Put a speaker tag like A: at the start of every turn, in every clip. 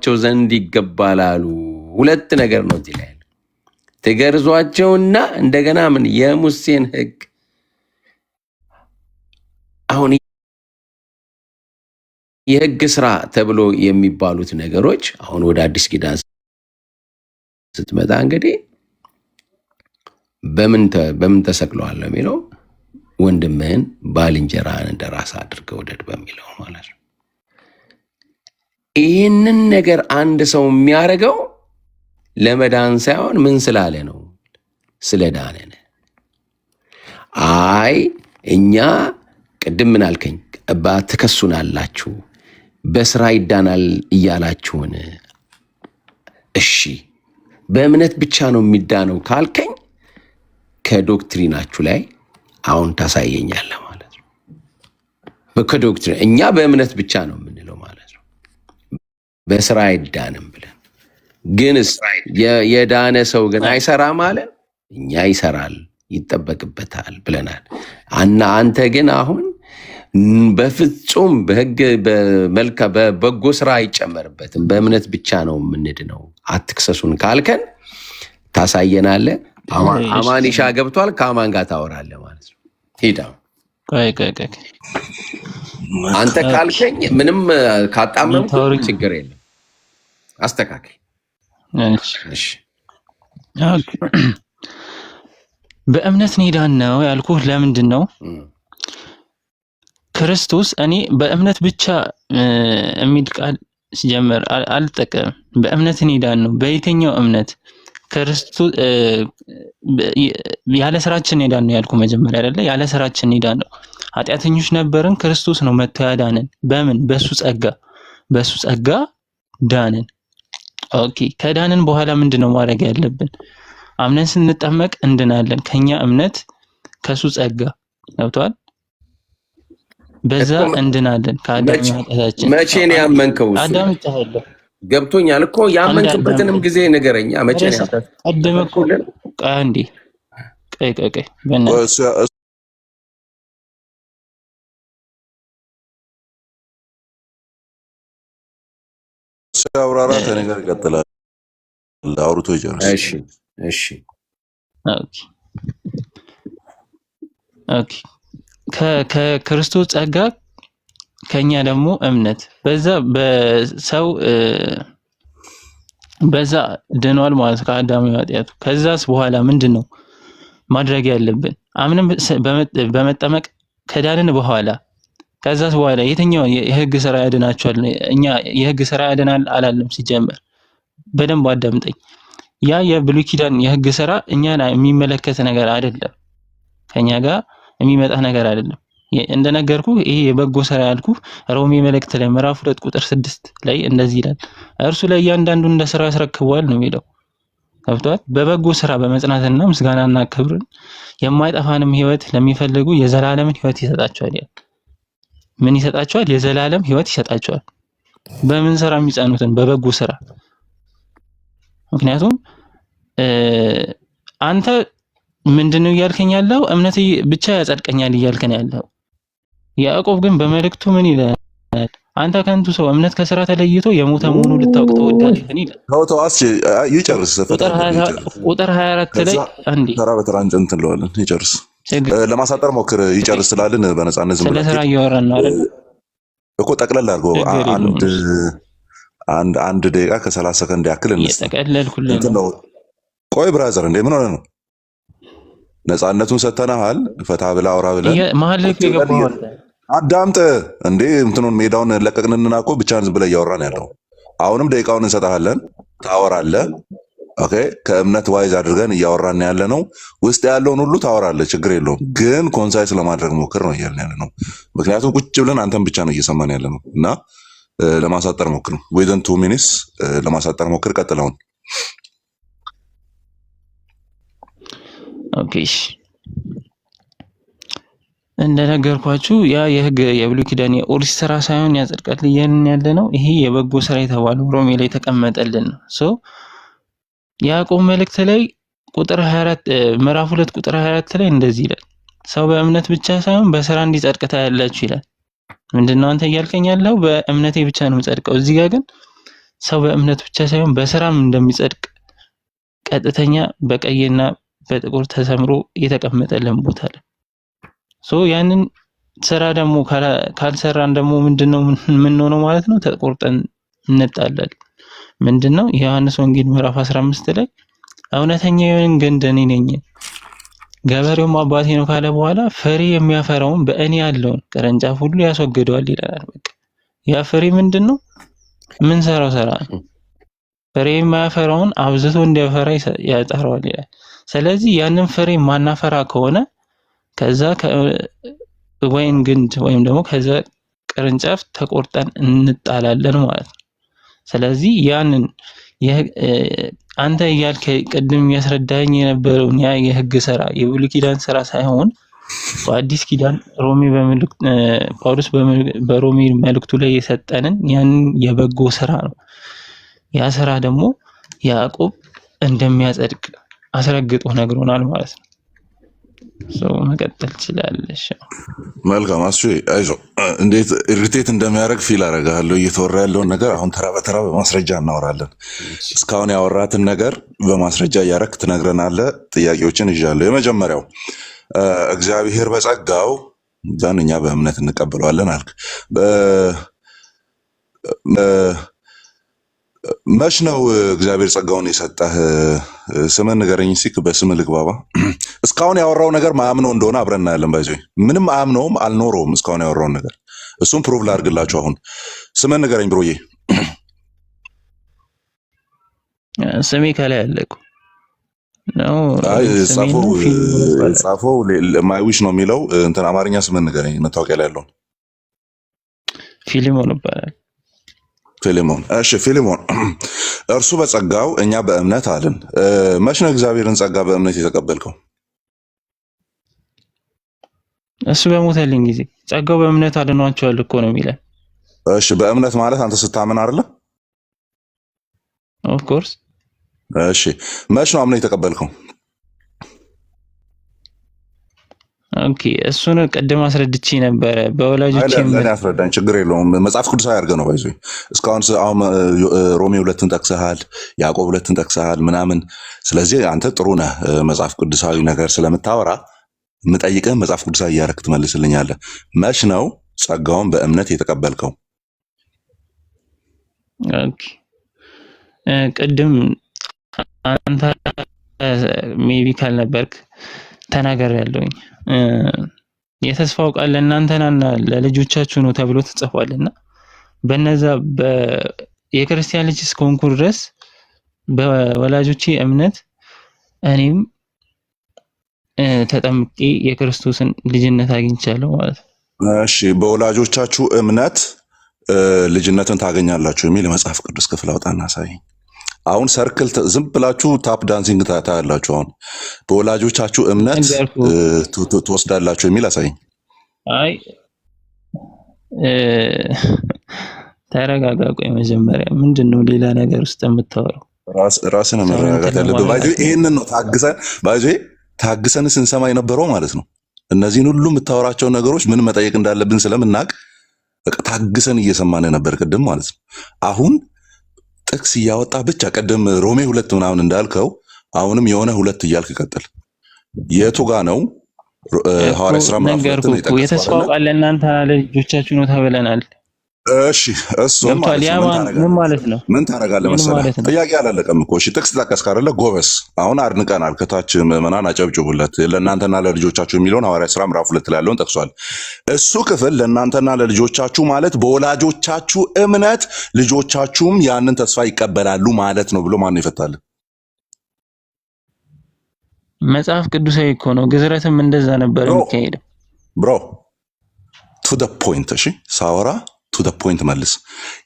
A: ትገርዟቸው ዘንድ ይገባል አሉ። ሁለት ነገር ነው እዚህ ላይ ትገርዟቸውና እንደገና ምን የሙሴን ሕግ አሁን የሕግ ስራ ተብሎ የሚባሉት ነገሮች አሁን ወደ አዲስ ኪዳን ስትመጣ እንግዲህ በምን ተሰቅለዋል የሚለው ወንድምህን ባልንጀራህን እንደራስህ አድርገህ ውደድ በሚለው ማለት ነው። ይህንን ነገር አንድ ሰው የሚያደርገው ለመዳን ሳይሆን ምን ስላለ ነው? ስለ ዳነ ነው። አይ እኛ ቅድም ምን አልከኝ? ትከሱናላችሁ በስራ ይዳናል እያላችሁን፣ እሺ በእምነት ብቻ ነው የሚዳነው ካልከኝ ከዶክትሪናችሁ ላይ አሁን ታሳየኛለህ ማለት ነው። ከዶክትሪን እኛ በእምነት ብቻ ነው የምንለው ማለት ነው፣ በስራ አይዳንም ብለን ግን የዳነ ሰው ግን አይሰራም አለን። እኛ ይሰራል ይጠበቅበታል ብለናል። አንተ ግን አሁን በፍጹም በህግ በበጎ ስራ አይጨመርበትም፣ በእምነት ብቻ ነው የምንድነው አትክሰሱን ካልከን ታሳየናለህ። አማን ኢሻ ገብቷል፣ ከአማን ጋር ታወራለህ ማለት ነው። ሂዳ አንተ ካልከኝ ምንም ካጣመምኩ ችግር የለም አስተካክል።
B: በእምነት ኒዳን ነው ያልኩህ ለምንድን ነው? ክርስቶስ እኔ በእምነት ብቻ የሚል ቃል ሲጀምር አልጠቀምም። በእምነት ኒዳን ነው። በየትኛው እምነት? ክርስቶስ ያለ ስራችን ኒዳን ነው ያልኩህ መጀመሪያ አይደለ? ያለ ስራችን ኒዳን ነው። ኃጢአተኞች ነበርን፣ ክርስቶስ ነው መጥቶ ያዳነን። በምን? በሱ ጸጋ ዳንን። ኦኬ፣ ከዳንን በኋላ ምንድነው ማድረግ ያለብን? አምነን ስንጠመቅ እንድናለን። ከኛ እምነት ከሱ ጸጋ ገብቷል። በዛ እንድናለን ከአዳም ኃጢአታችን።
A: መቼ ነው ያመንከው?
B: አዳም ጫህለ
A: ገብቶኛል እኮ ያመንክበትንም ጊዜ ንገረኛ። መቼ ነው
B: አደመኩ? አንዴ ቀይ
C: ሲያወራራ ከነገር ይቀጥላል። አውርቶ ይጨርስ።
A: እሺ
B: ኦኬ። ከክርስቶስ ጸጋ ከኛ ደግሞ እምነት በዛ ድኗል ማለት ከአዳም ኃጢአቱ። ከዛስ በኋላ ምንድነው ማድረግ ያለብን? አምነን በመጠመቅ ከዳንን በኋላ ከዛስ በኋላ የትኛው የህግ ስራ ያድናቸዋል? እኛ የህግ ስራ ያድናል አላለም። ሲጀመር በደንብ አዳምጠኝ። ያ የብሉይ ኪዳን የህግ ስራ እኛን የሚመለከት ነገር አይደለም፣ ከኛ ጋር የሚመጣ ነገር አይደለም። እንደነገርኩ ይሄ የበጎ ስራ ያልኩ ሮሜ መልእክት ላይ ምዕራፍ 2 ቁጥር 6 ላይ እንደዚህ ይላል፣ እርሱ ላይ እያንዳንዱ እንደ ስራው ያስረክበዋል ነው የሚለው። ገብቷል? በበጎ ስራ በመጽናትና ምስጋናና ክብርን የማይጠፋንም ህይወት ለሚፈልጉ የዘላለምን ህይወት ይሰጣቸዋል። ምን ይሰጣቸዋል? የዘላለም ህይወት ይሰጣቸዋል። በምን ስራ የሚጸኑትን? በበጎ ስራ። ምክንያቱም አንተ ምንድነው እያልከኝ ያለው? እምነት ብቻ ያጸድቀኛል እያልከኝ ያለው። ያዕቆብ ግን በመልእክቱ ምን ይላል? አንተ ከንቱ ሰው እምነት ከስራ ተለይቶ የሞተ መሆኑን ልታውቅ ትወዳለህ ይላል።
C: ይጨርስ።
B: ቁጥር 24 ላይ አንዴ
C: ተራ በተራ እንትን እንለዋለን። ይጨርስ። ለማሳጠር ሞክር። ይጨርስ ስላልን በነፃነት ዝም ብለህ
B: ስለ ስራ እያወራን ነው አይደል
C: እኮ። ጠቅለል አድርጎ አንድ ደቂቃ ከ30 ሰከንድ ያክል
B: እየጠቀለልኩልህ ነው።
C: ቆይ ብራዘር፣ እንዴ ምን ሆነ ነው? ነፃነቱን ሰተናሃል። ፈታ ብላ አውራ ብለህ
B: መሀል ላይ የገባው
C: አዳምጥ እንዴ። እንትኑን ሜዳውን ለቀቅንና እኮ ብቻህን ዝም ብለህ እያወራን ያለው። አሁንም ደቂቃውን እንሰጥሃለን፣ ታወራለህ። ኦኬ፣ ከእምነት ዋይዝ አድርገን እያወራን ያለ ነው። ውስጥ ያለውን ሁሉ ታወራለህ፣ ችግር የለውም። ግን ኮንሳይስ ለማድረግ ሞክር ነው እያልን ያለ ነው። ምክንያቱም ቁጭ ብለን አንተን ብቻ ነው እየሰማን ያለ ነው እና ለማሳጠር ሞክር። ዊዝን 2 ሚኒትስ ለማሳጠር ሞክር። ቀጥለውን
B: ኦኬ። እንደነገርኳችሁ ያ የህግ የብሉይ ኪዳን የኦሪት ስራ ሳይሆን ያጸድቃል እያልን ያለ ነው። ይሄ የበጎ ስራ የተባለው ሮሜ ላይ የተቀመጠልን ነው። ያዕቆብ መልእክት ላይ ቁጥር 24 ምዕራፍ 2 ቁጥር 24 ላይ እንደዚህ ይላል፣ ሰው በእምነት ብቻ ሳይሆን በስራ እንዲጸድቅ ታያላችሁ ይላል። ምንድነው አንተ እያልከኝ ያለው? በእምነቴ ብቻ ነው የምጸድቀው። እዚህ ጋር ግን ሰው በእምነት ብቻ ሳይሆን በስራም እንደሚጸድቅ ቀጥተኛ በቀይና በጥቁር ተሰምሮ የተቀመጠልን ቦታ አለ። ያንን ስራ ደግሞ ካልሰራን ደግሞ ምንድነው የምንሆነው ማለት ነው? ተቆርጠን እንጣላለን። ምንድነው ዮሐንስ ወንጌል ምዕራፍ 15 ላይ እውነተኛ የወይን ግንድ እኔ ነኝ ገበሬውም አባቴ ነው ካለ በኋላ ፍሬ የሚያፈራውን በእኔ ያለውን ቅርንጫፍ ሁሉ ያስወግደዋል ይላል። በቃ ያ ፍሬ ምንድነው? ምን ሰራው ስራ ፍሬ የማያፈራውን አብዝቶ እንዲያፈራ ያጠራዋል ይላል። ስለዚህ ያንን ፍሬ ማናፈራ ከሆነ ከዛ ወይን ግንድ ወይም ደግሞ ከዛ ቅርንጫፍ ተቆርጠን እንጣላለን ማለት ነው። ስለዚህ ያንን አንተ እያልክ ቅድም ያስረዳኝ የነበረውን ያ የህግ ስራ የብሉይ ኪዳን ስራ ሳይሆን በአዲስ ኪዳን ጳውሎስ በሮሜ መልእክቱ ላይ የሰጠንን ያንን የበጎ ስራ ነው። ያ ስራ ደግሞ ያዕቆብ እንደሚያጸድቅ አስረግጦ ነግሮናል ማለት ነው። መቀጠል ትችላለሽ።
C: መልካም አሱ አይዞህ። እንዴት ኢሪቴት እንደሚያደርግ ፊል አደርጋለሁ። እየተወራ ያለውን ነገር አሁን ተራ በተራ በማስረጃ እናወራለን። እስካሁን ያወራትን ነገር በማስረጃ እያደረክ ትነግረናለህ። ጥያቄዎችን ይዣለሁ። የመጀመሪያው እግዚአብሔር በጸጋው ዛን እኛ በእምነት እንቀበለዋለን አልክ። መች ነው እግዚአብሔር ጸጋውን የሰጠህ? ስምን ንገረኝ ሲክ በስም ልግባባ። እስካሁን ያወራው ነገር ማያምነው እንደሆነ አብረን እናያለን። ባይዞ ምንም አያምነውም አልኖረውም እስካሁን ያወራውን ነገር። እሱም ፕሩቭ ላድርግላችሁ። አሁን ስምን ንገረኝ ብሮዬ።
B: ስሜ ከላይ አለኩ ነው።
C: ጻፈው ማይዊሽ ነው የሚለው እንትን አማርኛ ስምን ንገረኝ መታወቂያ ላይ ያለውን።
B: ፊሊሞን ይባላል።
C: ፊሊሞን። እሺ ፊሊሞን፣ እርሱ በጸጋው እኛ በእምነት አልን። መች ነው እግዚአብሔርን ጸጋ በእምነት የተቀበልከው?
B: እሱ በሞተልኝ ጊዜ ጸጋው በእምነት አድኗቸዋል እኮ ነው የሚለን።
C: እሺ በእምነት ማለት አንተ ስታምን አይደለ?
B: ኦፍ ኮርስ።
C: እሺ መች ነው አምነህ የተቀበልከው?
B: ኦኬ እሱን ቀደም አስረድቼ ነበረ። በወላጆቼ
C: ምን ያስረዳኝ? ችግር የለውም። መጽሐፍ ቅዱሳዊ አድርገህ ነው ባይዞ። እስካሁን ሮሜ 2ን ጠቅሰሃል፣ ያዕቆብ 2ን ጠቅሰሃል ምናምን። ስለዚህ አንተ ጥሩ ነህ መጽሐፍ ቅዱሳዊ ነገር ስለምታወራ። የምጠይቅህ መጽሐፍ ቅዱሳዊ እያደረክ ትመልስልኛለህ። መች ነው ጸጋውን በእምነት የተቀበልከው?
B: ኦኬ ቅድም አንተ ሜቢ ካልነበርክ ተናገር ያለውኝ የተስፋው ቃል ለእናንተና ለልጆቻችሁ ነው ተብሎ ተጽፏልና በነዛ የክርስቲያን ልጅ እስከሆንኩ ድረስ በወላጆቼ እምነት እኔም ተጠምቄ የክርስቶስን ልጅነት አግኝቻለሁ ማለት ነው።
C: እሺ በወላጆቻችሁ እምነት ልጅነትን ታገኛላችሁ የሚል የመጽሐፍ ቅዱስ ክፍል አውጣና አሳየኝ። አሁን ሰርክል ዝም ብላችሁ ታፕ ዳንሲንግ ታያላችሁ። አሁን በወላጆቻችሁ እምነት ትወስዳላችሁ የሚል አሳየኝ።
B: አይ ተረጋጋ። ቆይ መጀመሪያ ምንድነው ሌላ ነገር ውስጥ የምታወራው?
C: ራስን መረጋጋት ያለብህ ባይዞ። ይሄንን ነው ታግሰን ስንሰማ የነበረው ማለት ነው። እነዚህን ሁሉ የምታወራቸው ነገሮች ምን መጠየቅ እንዳለብን ስለምናውቅ በቃ ታግሰን እየሰማን ነበር ቅድም ማለት ነው። አሁን ጥቅስ እያወጣ ብቻ ቀደም ሮሜ 2 ምናምን እንዳልከው አሁንም የሆነ 2 እያልክ ቀጥል። የቱ ጋ ነው? ሐዋርያት ሥራ ምዕራፍ 2 ነው
B: የተስፋው ቃል ለእናንተ ለልጆቻችሁ ነው ተብለናል።
C: እሺ እሱም
B: ማለት ነው።
C: ምን ታደርጋለህ መሰለህ? ጥያቄ አላለቀም እኮ። እሺ ጥቅስ ጠቀስክ አይደለ? ጎበስ። አሁን አድንቀናል። ከታች ምዕመናን አጨብጭቡለት። ለእናንተና ለልጆቻችሁ የሚለውን ሐዋርያት ሥራ ምዕራፍ 2 ላይ ያለውን ጠቅሷል። እሱ ክፍል ለእናንተና ለልጆቻችሁ ማለት በወላጆቻችሁ እምነት ልጆቻችሁም ያንን ተስፋ ይቀበላሉ ማለት ነው ብሎ ማን ይፈታል?
B: መጽሐፍ ቅዱሳዊ እኮ ነው። ግዝረትም እንደዛ ነበር የሚካሄደው
C: ብሮ። ቱ ዘ ፖይንት። እሺ ሳወራ ቱ ዘ ፖይንት መልስ።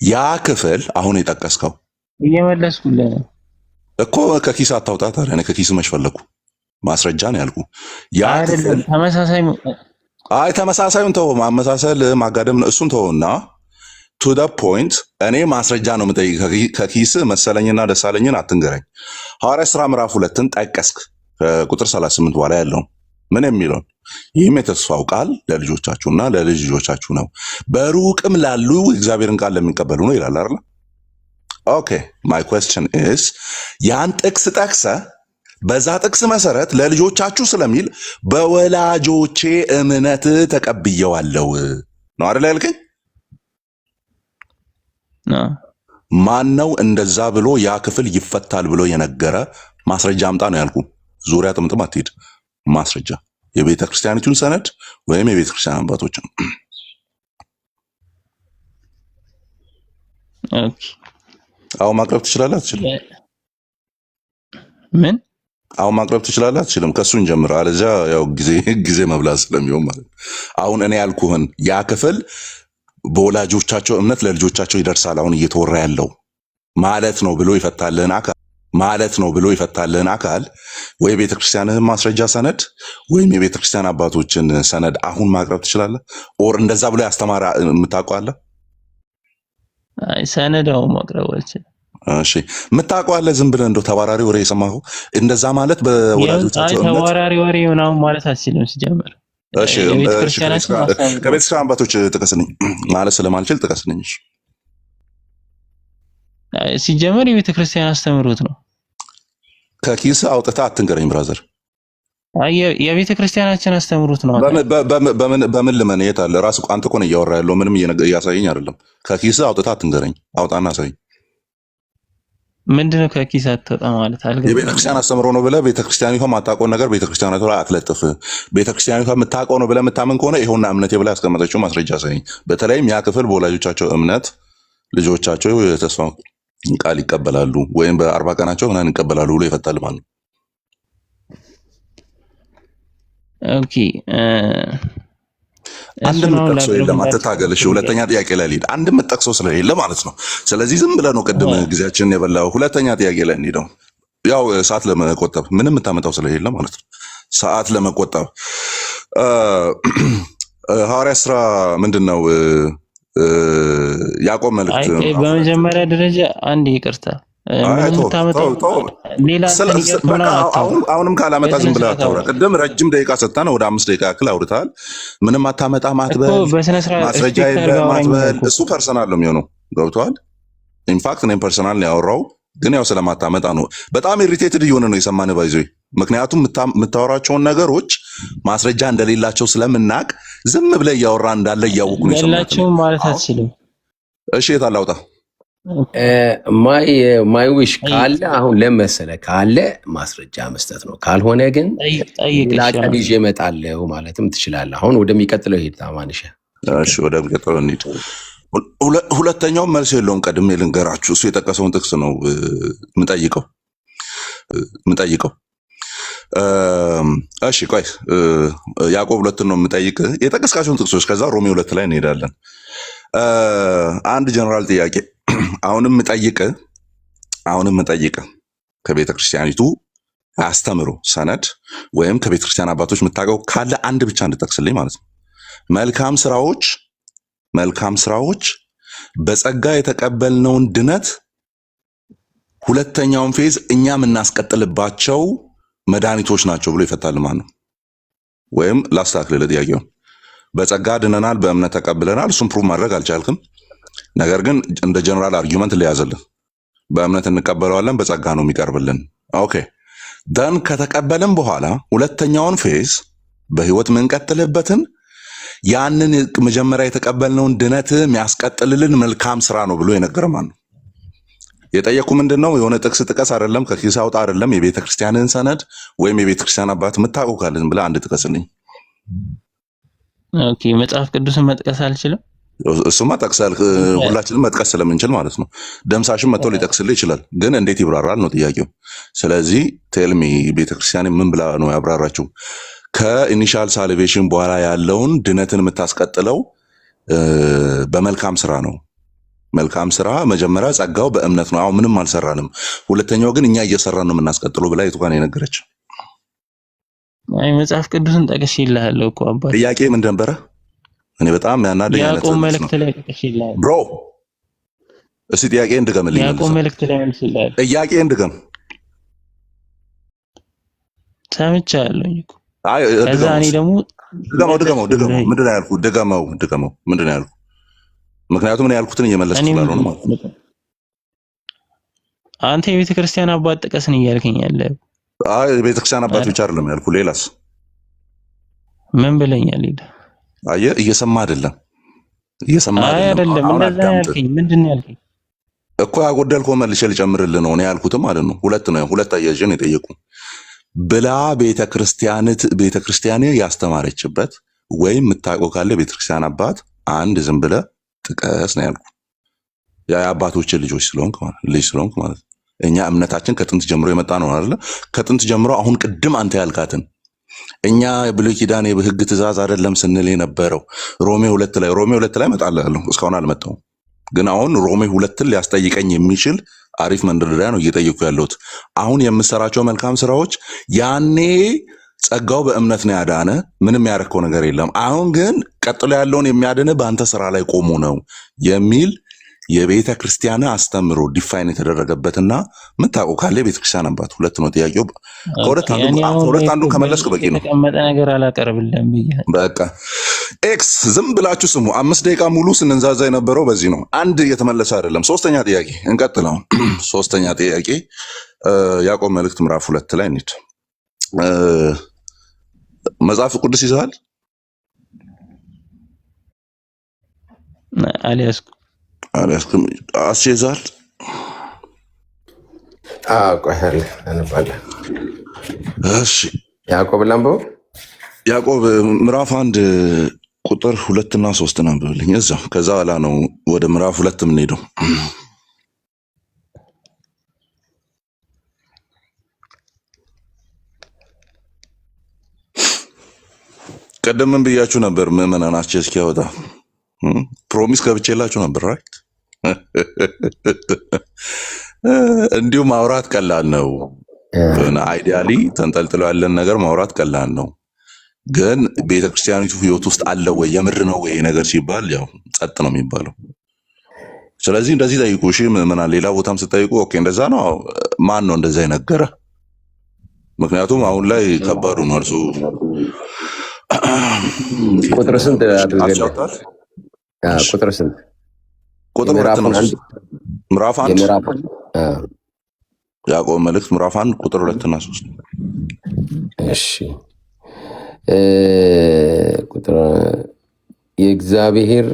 C: ያ ክፍል አሁን የጠቀስከው
B: እየመለስኩልህ ነው
C: እኮ። ከኪስ አታውጣ ታዲያ። እኔ ከኪስ መች ፈለኩ? ማስረጃ ነው ያልኩ። ያ ክፍል ተመሳሳዩን ተው፣ ማመሳሰል ማጋደም እሱን ተውና ቱ ዘ ፖይንት። እኔ ማስረጃ ነው የምጠይቅ። ከኪስ መሰለኝና ደሳለኝን አትንገረኝ። ሐዋርያት ሥራ ምዕራፍ 2ን ጠቀስክ ከቁጥር 38 በኋላ ያለውን ምን የሚለውን? ይህም የተስፋው ቃል ለልጆቻችሁና ለልጅ ልጆቻችሁ ነው፣ በሩቅም ላሉ እግዚአብሔርን ቃል ለሚቀበሉ ነው ይላል አይደል? ኦኬ ማይ ኩዌስችን ኢዝ ያን ጥቅስ ጠቅሰ በዛ ጥቅስ መሰረት ለልጆቻችሁ ስለሚል በወላጆቼ እምነት ተቀብየዋለሁ ነው አይደል ያልከኝ? ማን ነው እንደዛ ብሎ ያ ክፍል ይፈታል ብሎ የነገረ? ማስረጃ አምጣ ነው ያልኩ። ዙሪያ ጥምጥም አትሄድ። ማስረጃ የቤተ ክርስቲያኒቱን ሰነድ ወይም የቤተ ክርስቲያን አባቶችን። አሁን ማቅረብ ትችላለህ አትችልም?
B: ምን
C: አሁን ማቅረብ ትችላለህ አትችልም? ከሱ እንጀምር፣ አለዚያ ያው ጊዜ መብላት ስለሚሆን ማለት ነው። አሁን እኔ ያልኩህን ያ ክፍል በወላጆቻቸው እምነት ለልጆቻቸው ይደርሳል አሁን እየተወራ ያለው ማለት ነው ብሎ ይፈታልህን አካል ወይ ቤተክርስቲያንህን ማስረጃ ሰነድ ወይም የቤተክርስቲያን አባቶችን ሰነድ አሁን ማቅረብ ትችላለህ? ኦር እንደዛ ብሎ ያስተማረ የምታውቀው አለ?
B: አይ ሰነዳው ማቅረብ አልችልም።
C: እሺ የምታውቀው አለ? ዝም ብለህ እንደው ተባራሪ ወሬ የሰማኸው እንደዛ ማለት በወላጆቻቸው እምነት
B: ተባራሪ ወሬ ምናምን ማለት አልችልም ሲጀምር።
C: እሺ ከቤተክርስቲያን አባቶች ጥቀስልኝ ማለት ስለማልችል ጥቀስልኝ።
B: ሲጀመር የቤተክርስቲያን አስተምሮት ነው።
C: ከኪስ አውጥታ አትንገረኝ ብራዘር።
B: የቤተክርስቲያናችን አስተምሮት ነው።
C: በምን ልመን? የት አለ? ራስ አንተ እኮ ነው እያወራ ያለው። ምንም እያሳየኝ አይደለም። ከኪስ አውጥታ አትንገረኝ። አውጣና አሳየኝ።
B: ምንድነው ከኪስ አትወጣ ማለት?
C: የቤተክርስቲያን አስተምሮ ነው ብለህ ቤተክርስቲያኒቷ የማታውቀውን ነገር ቤተክርስቲያኒቷ ላይ አትለጥፍ። ቤተክርስቲያኒቷ የምታውቀው ነው ብለህ የምታምን ከሆነ ይኸውና እምነቴ ብላ ያስቀመጠችው ማስረጃ አሳየኝ። በተለይም ያ ክፍል በወላጆቻቸው እምነት ልጆቻቸው የተስፋ ቃል ይቀበላሉ ወይም በ40 ቀናቸው ምናምን ይቀበላሉ ብሎ ይፈታል ማለት ነው።
B: ኦኬ
C: አንድ የምጠቅሰው የለም። አትታገልሽ። ሁለተኛ ጥያቄ ላይ ልሂድ። አንድ የምጠቅሰው ስለሌለ ማለት ነው። ስለዚህ ዝም ብለህ ነው ቅድም ጊዜያችንን የበላው። ሁለተኛ ጥያቄ ላይ እንሂደው። ያው ሰዓት ለመቆጠብ ምንም የምታመጣው ስለሌለ ማለት ነው። ሰዓት ለመቆጠብ ሐዋርያ ስራ ምንድን ነው? ያዕቆብ መልእክት
B: በመጀመሪያ ደረጃ አንድ ይቅርታ
C: አሁንም ካላመጣ ዝም ብለህ አታውራ። ቅድም ረጅም ደቂቃ ሰጥተህ ነው ወደ 5 ደቂቃ ያክል አውርተሃል። ምንም አታመጣ ማትበል፣ ማስረጃ የለህም ማትበል። እሱ ፐርሰናል ነው የሚሆነው። ገብቶሃል? ኢንፋክት እኔም ፐርሰናል ነው ያወራው፣ ግን ያው ስለማታመጣ ነው። በጣም ኢሪቴትድ እየሆነ ነው የሰማንህ ባይዞ። ምክንያቱም የምታወራቸውን ነገሮች ማስረጃ እንደሌላቸው ስለምናቅ ዝም ብለህ እያወራ እንዳለ እያወቁ ነው
B: የሰማቸው ማለት አትችልም።
C: እሺ የት አለ? አውጣ።
A: ማይ ዊሽ ካለ አሁን ለመሰለህ ካለ ማስረጃ መስጠት ነው። ካልሆነ ግን ላቀን ይዤ እመጣለሁ ማለትም ትችላለህ። አሁን ወደሚቀጥለው ሄድ ታማንሻ።
C: እሺ ወደሚቀጥለው እንሂድ። ሁለተኛው መልስ የለውም። ቀድሜ ልንገራችሁ። እሱ የጠቀሰውን ጥቅስ ነው የምጠይቀው። እሺ ቆይ ያዕቆብ 2 ነው የምጠይቅ የጠቀስካቸውን ጥቅሶች፣ ከዛ ሮሜ 2 ላይ እንሄዳለን። አንድ ጀነራል ጥያቄ አሁንም ምጠይቅ ከቤተ ክርስቲያኒቱ አስተምሮ ሰነድ ወይም ከቤተ ክርስቲያን አባቶች የምታውቀው ካለ አንድ ብቻ እንድጠቅስልኝ ማለት ነው። መልካም ስራዎች በጸጋ የተቀበልነውን ድነት ሁለተኛውን ፌዝ እኛ የምናስቀጥልባቸው መድኃኒቶች ናቸው ብሎ ይፈታል ማለት ነው። ወይም ላስተካክልልህ ጥያቄውን። በጸጋ ድነናል፣ በእምነት ተቀብለናል። እሱም ፕሩቭ ማድረግ አልቻልክም። ነገር ግን እንደ ጀነራል አርጊውመንት ሊያዝልን በእምነት እንቀበለዋለን፣ በጸጋ ነው የሚቀርብልን። ኦኬ ደን ከተቀበልን በኋላ ሁለተኛውን ፌዝ በህይወት የምንቀጥልበትን ያንን መጀመሪያ የተቀበልነውን ድነት የሚያስቀጥልልን መልካም ስራ ነው ብሎ የነገረ ማን ነው? የጠየኩ ምንድን ነው? የሆነ ጥቅስ ጥቀስ አይደለም፣ ከኪስ አውጣ አይደለም። የቤተ ክርስቲያንን ሰነድ ወይም የቤተ ክርስቲያን አባት የምታውቀው ካለን ብለህ አንድ ጥቀስልኝ።
B: ኦኬ መጽሐፍ ቅዱስን መጥቀስ አልችልም።
C: እሱማ ጠቅሰል ሁላችንም መጥቀስ ስለምንችል ማለት ነው። ደምሳሽን መጥቶ ሊጠቅስልህ ይችላል፣ ግን እንዴት ይብራራል ነው ጥያቄው። ስለዚህ ቴልሚ ቤተክርስቲያን ምን ብላ ነው ያብራራችው? ከኢኒሻል ሳልቬሽን በኋላ ያለውን ድነትን የምታስቀጥለው በመልካም ስራ ነው። መልካም ስራ መጀመሪያ ጸጋው በእምነት ነው። አሁን ምንም አልሰራንም፣ ሁለተኛው ግን እኛ እየሰራን ነው የምናስቀጥለው ብላ የቱ ጋር ነው የነገረች?
B: አይ መጽሐፍ ቅዱስን ጠቅሽ ይልሃለሁ እኮ አባ።
C: ጥያቄ ምን ነበረ? እኔ በጣም ያናደኝ
B: ያዕቆብ መልእክት ላይ ጠቅሽ ይልሃለሁ
C: ብሮ። እስቲ ጥያቄ እንድገምልኝ።
B: ያዕቆብ መልእክት ላይ መልስ ይልሃለሁ።
C: ጥያቄ እንድገም
B: ሰምቻለሁ እኮ።
C: አይ
B: ከዛ እኔ ደግሞ
C: ድገመው። ምንድን ነው ያልኩት? ድገመው። ምንድን ነው ያልኩት? ምክንያቱም እኔ ያልኩትን እየመለስኩ ስላልሆነ ማለት ነው።
B: አንተ የቤተ ክርስቲያን አባት ጥቀስን እያልከኝ ያለ?
C: አይ ቤተክርስቲያን አባት ብቻ አይደለም ያልኩ፣ ሌላስ
B: ምን ብለኛል?
C: አየህ፣ እየሰማ አይደለም፣ እየሰማ
B: አይደለም።
C: አሁን
B: እንደዛ ያልከኝ ምንድን ነው ያልከኝ
C: እኮ? ያጎደልከው መልሼ ልጨምርልህ ነው እኔ ያልኩትም ማለት ነው። ሁለት አያይዤ ነው የጠየቁ ብላ ቤተክርስቲያን ያስተማረችበት ወይም የምታውቀው ካለ ቤተክርስቲያን አባት አንድ ዝም ብለህ ጥቀስ ነው ያልኩ። የአባቶችን ልጅ ስለሆንክ ማለት ነው። እኛ እምነታችን ከጥንት ጀምሮ የመጣ ነው አይደለ? ከጥንት ጀምሮ አሁን ቅድም አንተ ያልካትን እኛ ብሉይ ኪዳን የህግ ትእዛዝ አይደለም ስንል የነበረው ሮሜ 2 ላይ እመጣለሁ። እስካሁን አልመጣሁም፣ ግን አሁን ሮሜ 2 ሊያስጠይቀኝ የሚችል አሪፍ መንደርደሪያ ነው እየጠየኩ ያለሁት። አሁን የምሰራቸው መልካም ስራዎች ያኔ ጸጋው በእምነት ነው ያዳነ፣ ምንም ያደረከው ነገር የለም። አሁን ግን ቀጥሎ ያለውን የሚያድን በአንተ ስራ ላይ ቆሙ ነው የሚል የቤተ ክርስቲያን አስተምሮ ዲፋይን የተደረገበትና የምታውቀው ካለ የቤተ ክርስቲያን አባት ሁለት ነው ጥያቄው። ከሁለት አንዱን ከመለስክ በቂ ነው።
B: የተቀመጠ ነገር አላቀርብልህም ብዬ
C: በቃ ኤክስ ዝም ብላችሁ ስሙ። 5 ደቂቃ ሙሉ ስንንዛዛ የነበረው በዚህ ነው። አንድ እየተመለሰ አይደለም። ሶስተኛ ጥያቄ እንቀጥለው። ሶስተኛ ጥያቄ ያዕቆብ መልእክት ምዕራፍ 2 ላይ እንሂድ። መጽሐፍ ቅዱስ ይዘሃል? አልያዝኩም። አስይዛል?
A: ቆይ አንባለን።
C: እሺ
A: ያዕቆብ ላምበው።
C: ያዕቆብ ምዕራፍ 1 ቁጥር 2 እና 3 አንብብልኝ። እዛው ከዛ በኋላ ነው ወደ ምዕራፍ 2 የምንሄደው። ቀደም ብያችሁ ነበር ምዕመናን አስቼ እስኪያወጣ ፕሮሚስ ገብቼላችሁ ነበር። ራይት እንዲሁም ማውራት ቀላል ነው። አይዲያሊ ተንጠልጥሎ ያለን ነገር ማውራት ቀላል ነው። ግን ቤተክርስቲያኒቱ ህይወት ውስጥ አለ ወይ የምር ነው ወይ ነገር ሲባል ያው ጸጥ ነው የሚባለው። ስለዚህ እንደዚህ ጠይቁ። እሺ ምዕመናን ሌላ ቦታም ስጠይቁ ኦኬ እንደዛ ነው፣ ማን ነው እንደዛ የነገረ? ምክንያቱም አሁን ላይ ከባዱ ነው። እርሱ
A: ቁጥር ስንት አድርገን ቁጥር ስንት?
C: ቁጥር ምዕራፍ 1 ያዕቆብ መልእክት ምዕራፍ 1 ቁጥር 2 እና 3።
A: እሺ ቁጥር የእግዚአብሔር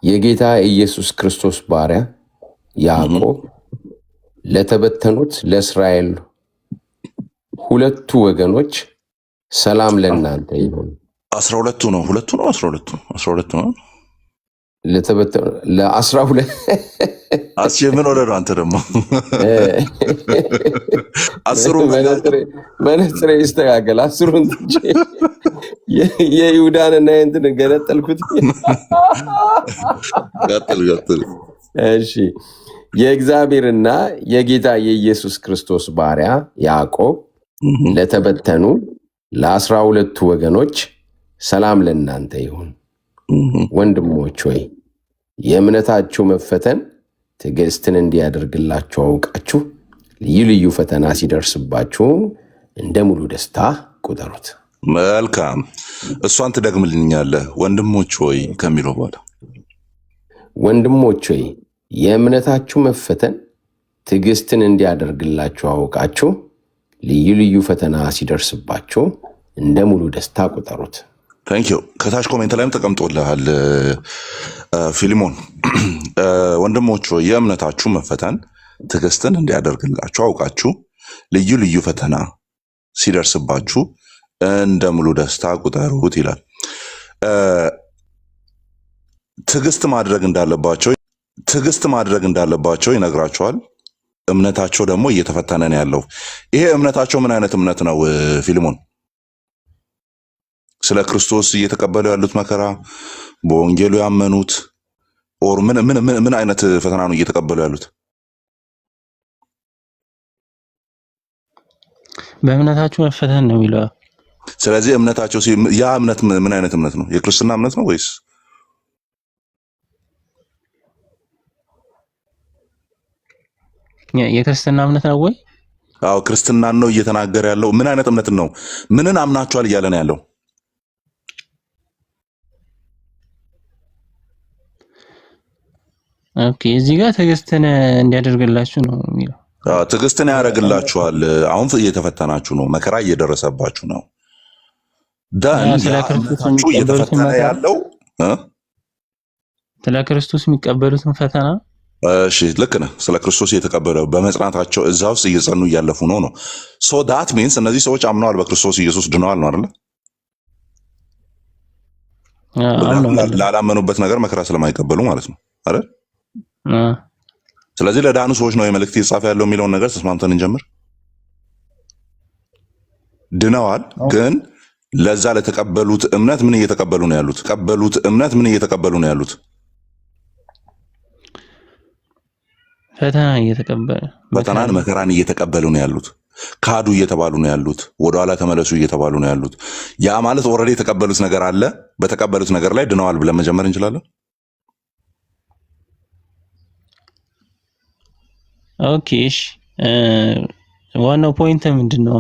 A: የጌታ ኢየሱስ ክርስቶስ ባሪያ ያዕቆብ ለተበተኑት ለእስራኤል ሁለቱ ወገኖች ሰላም ለእናንተ ይሁን።
C: 12 ነው 12 ነው
A: ለ12
C: ምን ወደ ነው አንተ ደግሞ 10
A: መነጽሬ ይስተካከል። 10ን የይሁዳንና የእንትን ገነጠልኩት።
C: ቀጥል።
A: እሺ የእግዚአብሔርና የጌታ የኢየሱስ ክርስቶስ ባሪያ ያዕቆብ ለተበተኑ ለ12 ወገኖች ሰላም ለእናንተ ይሁን። ወንድሞች ሆይ የእምነታችሁ መፈተን ትዕግስትን እንዲያደርግላችሁ አውቃችሁ ልዩ ልዩ ፈተና ሲደርስባችሁ እንደ ሙሉ ደስታ ቁጠሩት።
C: መልካም። እሷን ትደግምልኛለህ? ወንድሞች ሆይ ከሚለው በኋላ
A: ወንድሞች ሆይ የእምነታችሁ መፈተን ትዕግስትን እንዲያደርግላችሁ አውቃችሁ ልዩ ልዩ ፈተና ሲደርስባችሁ እንደ ሙሉ ደስታ ቁጠሩት።
C: ታንኪዩ። ከታች ኮሜንት ላይም ተቀምጦልሃል ፊሊሞን። ወንድሞች ሆይ የእምነታችሁ መፈተን ትዕግስትን እንዲያደርግላችሁ አውቃችሁ ልዩ ልዩ ፈተና ሲደርስባችሁ እንደ ሙሉ ደስታ ቁጠሩት ይላል። ትዕግስት ማድረግ እንዳለባቸው ይነግራቸዋል። እምነታቸው ደግሞ እየተፈተነ ነው ያለው። ይሄ እምነታቸው ምን አይነት እምነት ነው ፊሊሞን? ስለ ክርስቶስ እየተቀበሉ ያሉት መከራ፣ በወንጌሉ ያመኑት ኦር ምን አይነት ፈተና ነው እየተቀበሉ ያሉት?
B: በእምነታችሁ መፈተን ነው የሚለው።
C: ስለዚህ እምነታቸው ያ እምነት ምን አይነት እምነት ነው? የክርስትና እምነት ነው ወይስ
B: የክርስትና እምነት ነው ወይ?
C: አዎ ክርስትናን ነው እየተናገረ ያለው። ምን አይነት እምነት ነው? ምንን አምናችኋል እያለ ነው ያለው?
B: ኦኬ እዚህ ጋር ትዕግስትን እንዲያደርግላችሁ ነው የሚለው።
C: ትዕግስትን ያደርግላችኋል። አሁን እየተፈተናችሁ ነው፣ መከራ እየደረሰባችሁ ነው። ደን
B: ስለ ክርስቶስ
C: እምነታችሁ እየተፈተነ ያለው
B: ስለ ክርስቶስ የሚቀበሉትን ፈተና
C: እሺ ልክ ነህ። ስለ ክርስቶስ እየተቀበለው በመጽናታቸው እዛ ውስጥ እየጸኑ እያለፉ ነው። ሶ ዳት ሚንስ እነዚህ ሰዎች አምነዋል፣ በክርስቶስ ኢየሱስ ድነዋል ነው አይደለ? ላላመኑበት ነገር መከራ ስለማይቀበሉ ማለት ነው አይደል? ስለዚህ ለዳኑ ሰዎች ነው የመልእክት እየጻፈ ያለው የሚለውን ነገር ተስማምተን እንጀምር። ድነዋል፣ ግን ለዛ ለተቀበሉት እምነት ምን እየተቀበሉ ነው ያሉት? ተቀበሉት እምነት ምን እየተቀበሉ ነው ያሉት?
B: ፈተና እየተቀበሉ
C: ፈተናን መከራን እየተቀበሉ ነው ያሉት። ካዱ እየተባሉ ነው ያሉት። ወደኋላ ተመለሱ እየተባሉ ነው ያሉት። ያ ማለት ኦልሬዲ የተቀበሉት ነገር አለ። በተቀበሉት ነገር ላይ ድነዋል ብለን መጀመር እንችላለን።
B: ኦኬ እሺ፣ ዋናው ፖይንት ምንድነው?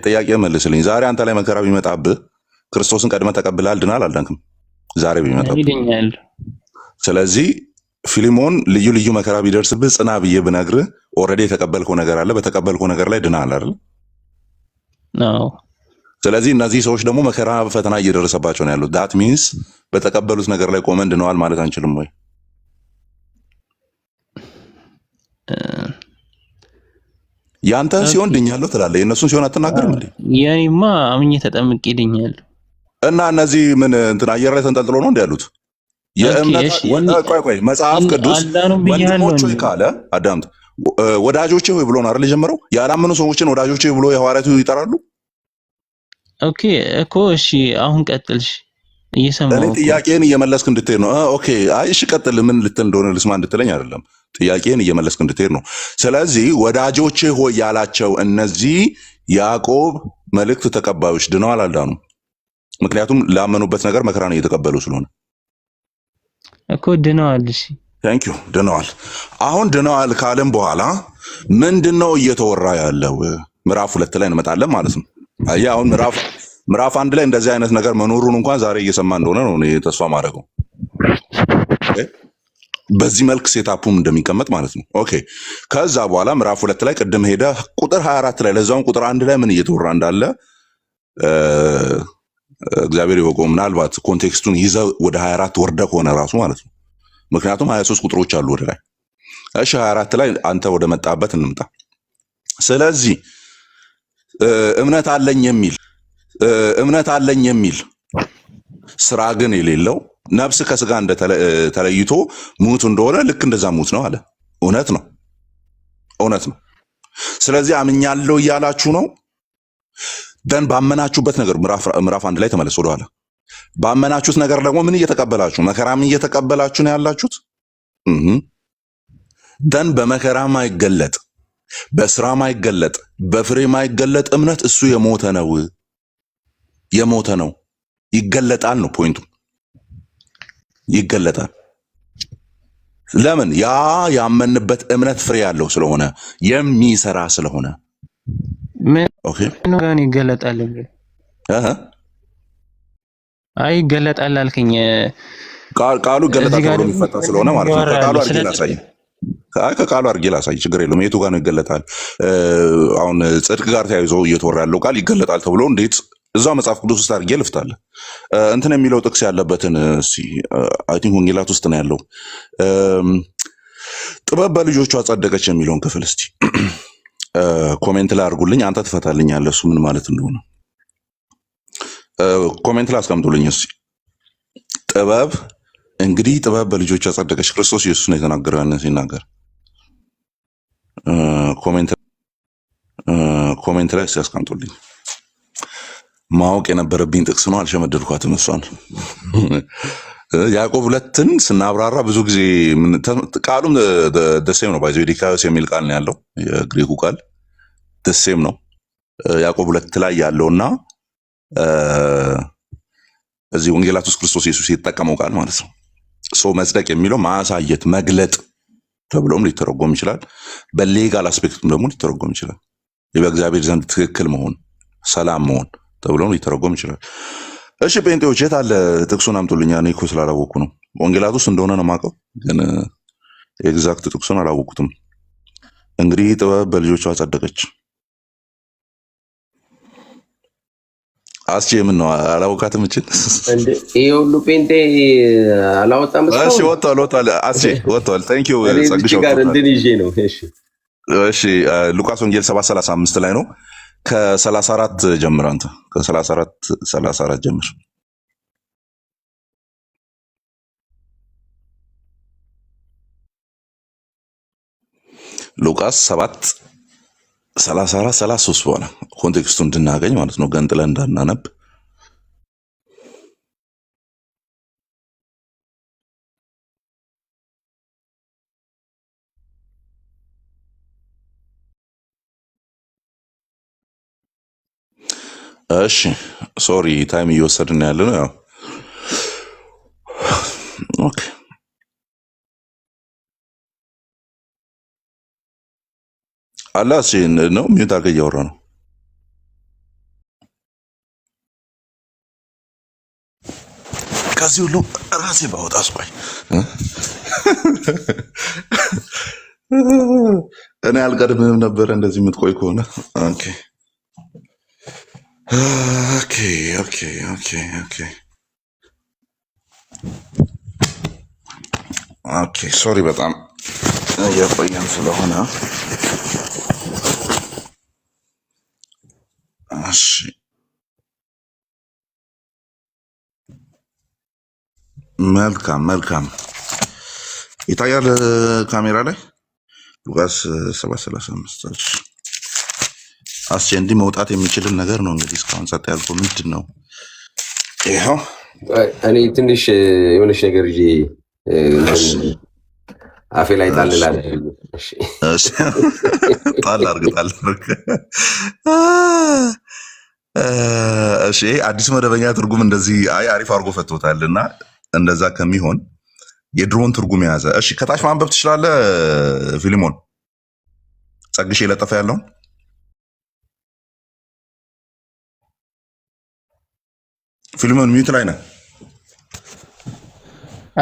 C: ጥያቄ መልስልኝ። ዛሬ አንተ ላይ መከራ ቢመጣብህ ክርስቶስን ቀድመህ ተቀብለሃል፣ ድናል አልዳንክም? ዛሬ ቢመጣብህ
B: ይድኛል።
C: ስለዚህ ፊሊሞን ልዩ ልዩ መከራ ቢደርስብህ ጽና ብዬ ብነግርህ ኦልሬዲ የተቀበልከው ነገር አለ። በተቀበልከው ነገር ላይ ድናል አይደል?
B: አዎ።
C: ስለዚህ እነዚህ ሰዎች ደግሞ መከራ ፈተና እየደረሰባቸው ነው ያሉት። ዳት ሚንስ በተቀበሉት ነገር ላይ ቆመን ድነዋል ማለት አንችልም ወይ? ያንተን ሲሆን ድኛለሁ ትላለህ፣ የእነሱን ሲሆን አትናገርም እንዴ?
B: የኔማ አምኜ ተጠምቄ ድኛለሁ።
C: እና እነዚህ ምን እንትን አየር ላይ ተንጠልጥሎ ነው እንዲ ያሉት? የእምነት ቆይ መጽሐፍ ቅዱስ ወንድሞች ሆይ ካለ አዳምጥ፣ ወዳጆቼ ሆይ ብሎ ነው አይደል የጀመረው? ያላመኑ ሰዎችን ወዳጆቼ ብሎ የሐዋርያቱ ይጠራሉ።
B: ኦኬ እኮ እሺ፣ አሁን ቀጥልሽ። እየሰማሁ
C: እኔ ጥያቄን እየመለስክ እንድትሄድ ነው። ኦኬ አይ እሺ ቀጥል። ምን ልትል እንደሆነ ልስማ እንድትለኝ አይደለም፣ ጥያቄን እየመለስክ እንድትሄድ ነው። ስለዚህ ወዳጆቼ ሆይ ያላቸው እነዚህ ያዕቆብ መልእክት ተቀባዮች ድነዋል አልዳኑም? ምክንያቱም ላመኑበት ነገር መከራን እየተቀበሉ ስለሆነ
B: እኮ ድነዋል። እሺ
C: ታንክ ዩ ድነዋል። አሁን ድነዋል ካለም በኋላ ምንድነው እየተወራ ያለው? ምዕራፍ 2 ላይ እንመጣለን ማለት ነው። አይ አሁን ምዕራፍ 1 ላይ እንደዚህ አይነት ነገር መኖሩን እንኳን ዛሬ እየሰማ እንደሆነ ነው እኔ ተስፋ ማድረገው። በዚህ መልክ ሴታፑም እንደሚቀመጥ ማለት ነው። ኦኬ ከዛ በኋላ ምዕራፍ 2 ላይ ቅድም ሄደ ቁጥር 24 ላይ ለዛውም ቁጥር 1 ላይ ምን እየተወራ እንዳለ እግዚአብሔር ይወቀው። ምናልባት ኮንቴክስቱን ይዘው ወደ 24 ወርደ ከሆነ ራሱ ማለት ነው። ምክንያቱም 23 ቁጥሮች አሉ ወደ ላይ። እሺ 24 ላይ አንተ ወደ መጣበት እንምጣ። ስለዚህ እምነት አለኝ የሚል ስራ ግን የሌለው ነፍስ ከስጋ ተለይቶ ሙት እንደሆነ ልክ እንደዛ ሙት ነው አለ። እውነት ነው። ስለዚህ አምኛለሁ እያላችሁ ነው። ደን ባመናችሁበት ነገር ምዕራፍ 1 ላይ ተመለስ ወደኋላ። ባመናችሁት ነገር ደግሞ ምን እየተቀበላችሁ? መከራም እየተቀበላችሁ ነው ያላችሁት። ደን በመከራ ማይገለጥ፣ በስራ ማይገለጥ፣ በፍሬ ማይገለጥ እምነት እሱ የሞተ ነው። ይገለጣል ነው ፖይንቱ። ይገለጣል። ለምን? ያ ያመንበት እምነት ፍሬ ያለው ስለሆነ የሚሰራ ስለሆነ። ኦኬ
B: ምን ይገለጣል? አይ ይገለጣል አልከኝ።
C: ቃሉ ይገለጣል ተብሎ የሚፈታ ስለሆነ ማለት ነው። ከቃሉ አድርጌ ላሳይ፣ ችግር የለውም። የቱ ጋር ነው ይገለጣል? አሁን ጽድቅ ጋር ተያይዞ እየተወራ ያለው ቃል ይገለጣል ተብሎ እንዴት እዛው መጽሐፍ ቅዱስ ውስጥ አድርጌ ልፍታለህ? እንትን የሚለው ጥቅስ ያለበትን አይ ቲንክ ወንጌላት ውስጥ ነው ያለው። ጥበብ በልጆቿ ጸደቀች የሚለውን ክፍል እስቲ ኮሜንት ላይ አድርጉልኝ። አንተ ትፈታልኛለህ እሱ ምን ማለት እንደሆነ ኮሜንት ላይ አስቀምጡልኝ እስቲ። ጥበብ በልጆቿ ጸደቀች። ክርስቶስ ኢየሱስ ነው የተናገረው። ያንን ሲናገር ኮሜንት ላይ ሲያስቀምጡልኝ። ማወቅ የነበረብኝ ጥቅስ ነው፣ አልሸመደድኳትም እሷን። ያዕቆብ 2ን ስናብራራ ብዙ ጊዜ ቃሉም ደሴም ነው። ባይዘው ዲካዮስ የሚል ቃል ነው ያለው፣ የግሪኩ ቃል ደሴም ነው። ያዕቆብ 2 ላይ ያለውና እዚህ ወንጌላት ውስጥ ክርስቶስ ኢየሱስ የተጠቀመው ቃል ማለት ነው። ሰው መጽደቅ የሚለው ማሳየት፣ መግለጥ ተብሎም ሊተረጎም ይችላል። በሌጋል አስፔክትም ደግሞ ሊተረጎም ይችላል። በእግዚአብሔር ዘንድ ትክክል መሆን፣ ሰላም መሆን ተብሎም ሊተረጎም ይችላል። እሺ ጴንጤዎች የት አለ ጥቅሱን አምጡልኛ። እኔ እኮ ስላላወቅኩ ነው። ወንጌላት ውስጥ እንደሆነ ነው የማውቀው። ግን ኤግዛክት ጥቅሱን አላወቁትም። እንግዲህ ጥበብ በልጆቿ ጸደቀች። አስቼ ምን ነው አላወቃትም? እችን
A: ይሄ ሁሉ ጴንጤ አላወጣም።
C: እሺ ወጥቷል። አስቼ ወጥቷል። ታንክ ዩ ጸግሽ
A: ጋር እንድን ይዤ ነው።
C: እሺ ሉቃስ ወንጌል 7:35 ላይ ነው። ከ34 ጀምር አንተ ከ34 ጀምር። ሉቃስ 7:34 33 በኋላ ኮንቴክስቱ እንድናገኝ ማለት ነው፣ ገንጥለን እንዳናነብ። እሺ ሶሪ ታይም እየወሰድን ያለ ነው። ያው ኦኬ አላ ነው ሚዩት አድርገህ እያወራ ነው። ከዚህ ሁሉ ራሴ ባወጣ አስቆይ እኔ አልቀድምህም ነበረ እንደዚህ የምትቆይ ከሆነ። ኦኬ ኦኬ ኦኬ ኦኬ ኦኬ ኦኬ ሶሪ በጣም እየቆየን ስለሆነ። እሺ መልካም ይታያል ካሜራ ላይ ሉቃስ 7:35 አስቼ እንዲህ መውጣት የሚችልን ነገር ነው። እንግዲህ እስካሁን ጸጥ ያልኩህ ምንድን ነው? ይኸው
A: እኔ ትንሽ የሆነች ነገር ይዤ አፌ ላይ ጣልላለ።
C: ጣል አድርግ። እሺ አዲስ መደበኛ ትርጉም እንደዚህ አሪፍ አድርጎ ፈቶታል እና እንደዛ ከሚሆን የድሮን ትርጉም የያዘ እሺ፣ ከታች ማንበብ ትችላለህ ፊሊሞን? ጸግሽ የለጠፈ ያለውን ፊሊሞን ሚዩት ላይ ነህ።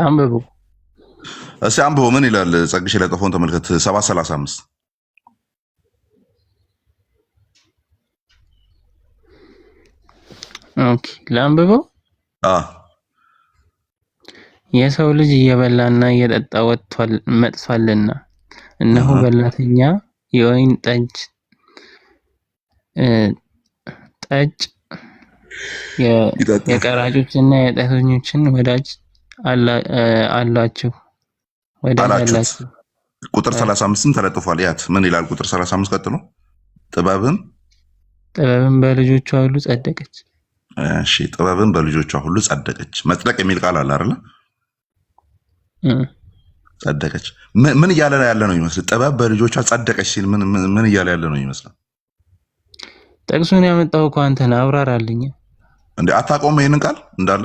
B: አንብቡ
C: እስኪ አንብቦ ምን ይላል? ጸግሽ የለጠፈውን ተመልከት። 7:35
B: ኦኬ ላንብበው። የሰው ልጅ እየበላና እየጠጣ መጥቷልና፣ እነሆ በላተኛ የወይን ጠጅ የቀራጮችና የኃጢአተኞችን ወዳጅ አላችሁ።
C: ቁጥር 35ም ተለጥፏል። ያት ምን ይላል? ቁጥር 35 ቀጥሎ ጥበብም
B: በልጆቿ ሁሉ ጸደቀች።
C: እሺ ጥበብም በልጆቿ ሁሉ ጸደቀች። መጽደቅ የሚል ቃል አለ አይደል? ጸደቀች ምን እያለ ያለ ነው ይመስል? ጥበብ በልጆቿ ጸደቀች ሲል ምን እያለ ያለ ነው ይመስላል?
B: ጥቅሱን ያመጣው እኮ አንተ ነህ። አብራራልኝ
C: እንዴ! አታውቀውም ይሄንን ቃል እንዳለ?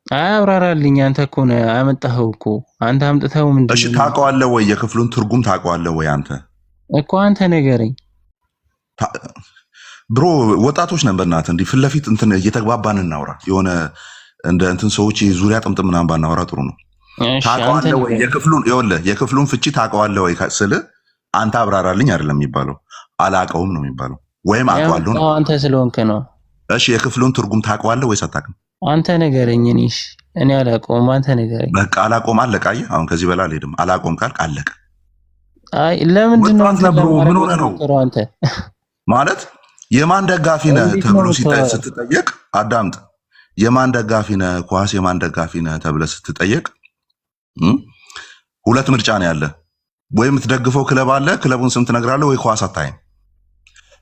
B: አብራራልኝ። አንተ እኮ ነህ ያመጣኸው እኮ አንተ አምጥተው ምንድነው?
C: እሺ ታውቀዋለህ ወይ? የክፍሉን ትርጉም ታውቀዋለህ ወይ አንተ?
B: እኮ አንተ ንገረኝ
C: ብሮ። ወጣቶች ነን በእናትህ። እንዲህ ፊት ለፊት እንትን እየተግባባን እናውራ። የሆነ እንደ እንትን ሰዎች ዙሪያ ጥምጥም ምናምን ባናወራ ጥሩ ነው። ታውቀዋለህ ወይ? የክፍሉን ፍቺ ታውቀዋለህ ወይ ስል አንተ አብራራልኝ አይደለም የሚባለው፣ አላውቀውም ነው የሚባለው። ወይም አውቀዋለሁ ነው።
B: አንተ ስለሆንክ ነው።
C: እሺ የክፍሉን ትርጉም ታውቀዋለህ ወይስ አታውቅም?
B: አንተ ንገረኝ። እኔ አላውቀውም። አንተ ንገረኝ።
C: በቃ አላውቀውም፣ አለቀ። አየህ አሁን ከዚህ በላይ አልሄድም። አላውቀውም ካልክ አለቀ።
B: አይ ለምንድን ነው
C: ምን ሆነህ ነው
B: አንተ
C: ማለት የማን ደጋፊ ነህ ተብሎ ስትጠየቅ፣ አዳምጥ። የማን ደጋፊ ነህ፣ ኳስ የማን ደጋፊ ነህ ተብለህ ስትጠየቅ ሁለት ምርጫ ነው ያለ። ወይ የምትደግፈው ክለብ አለ፣ ክለቡን ስም ትነግራለህ፣ ወይ ኳስ አታይም።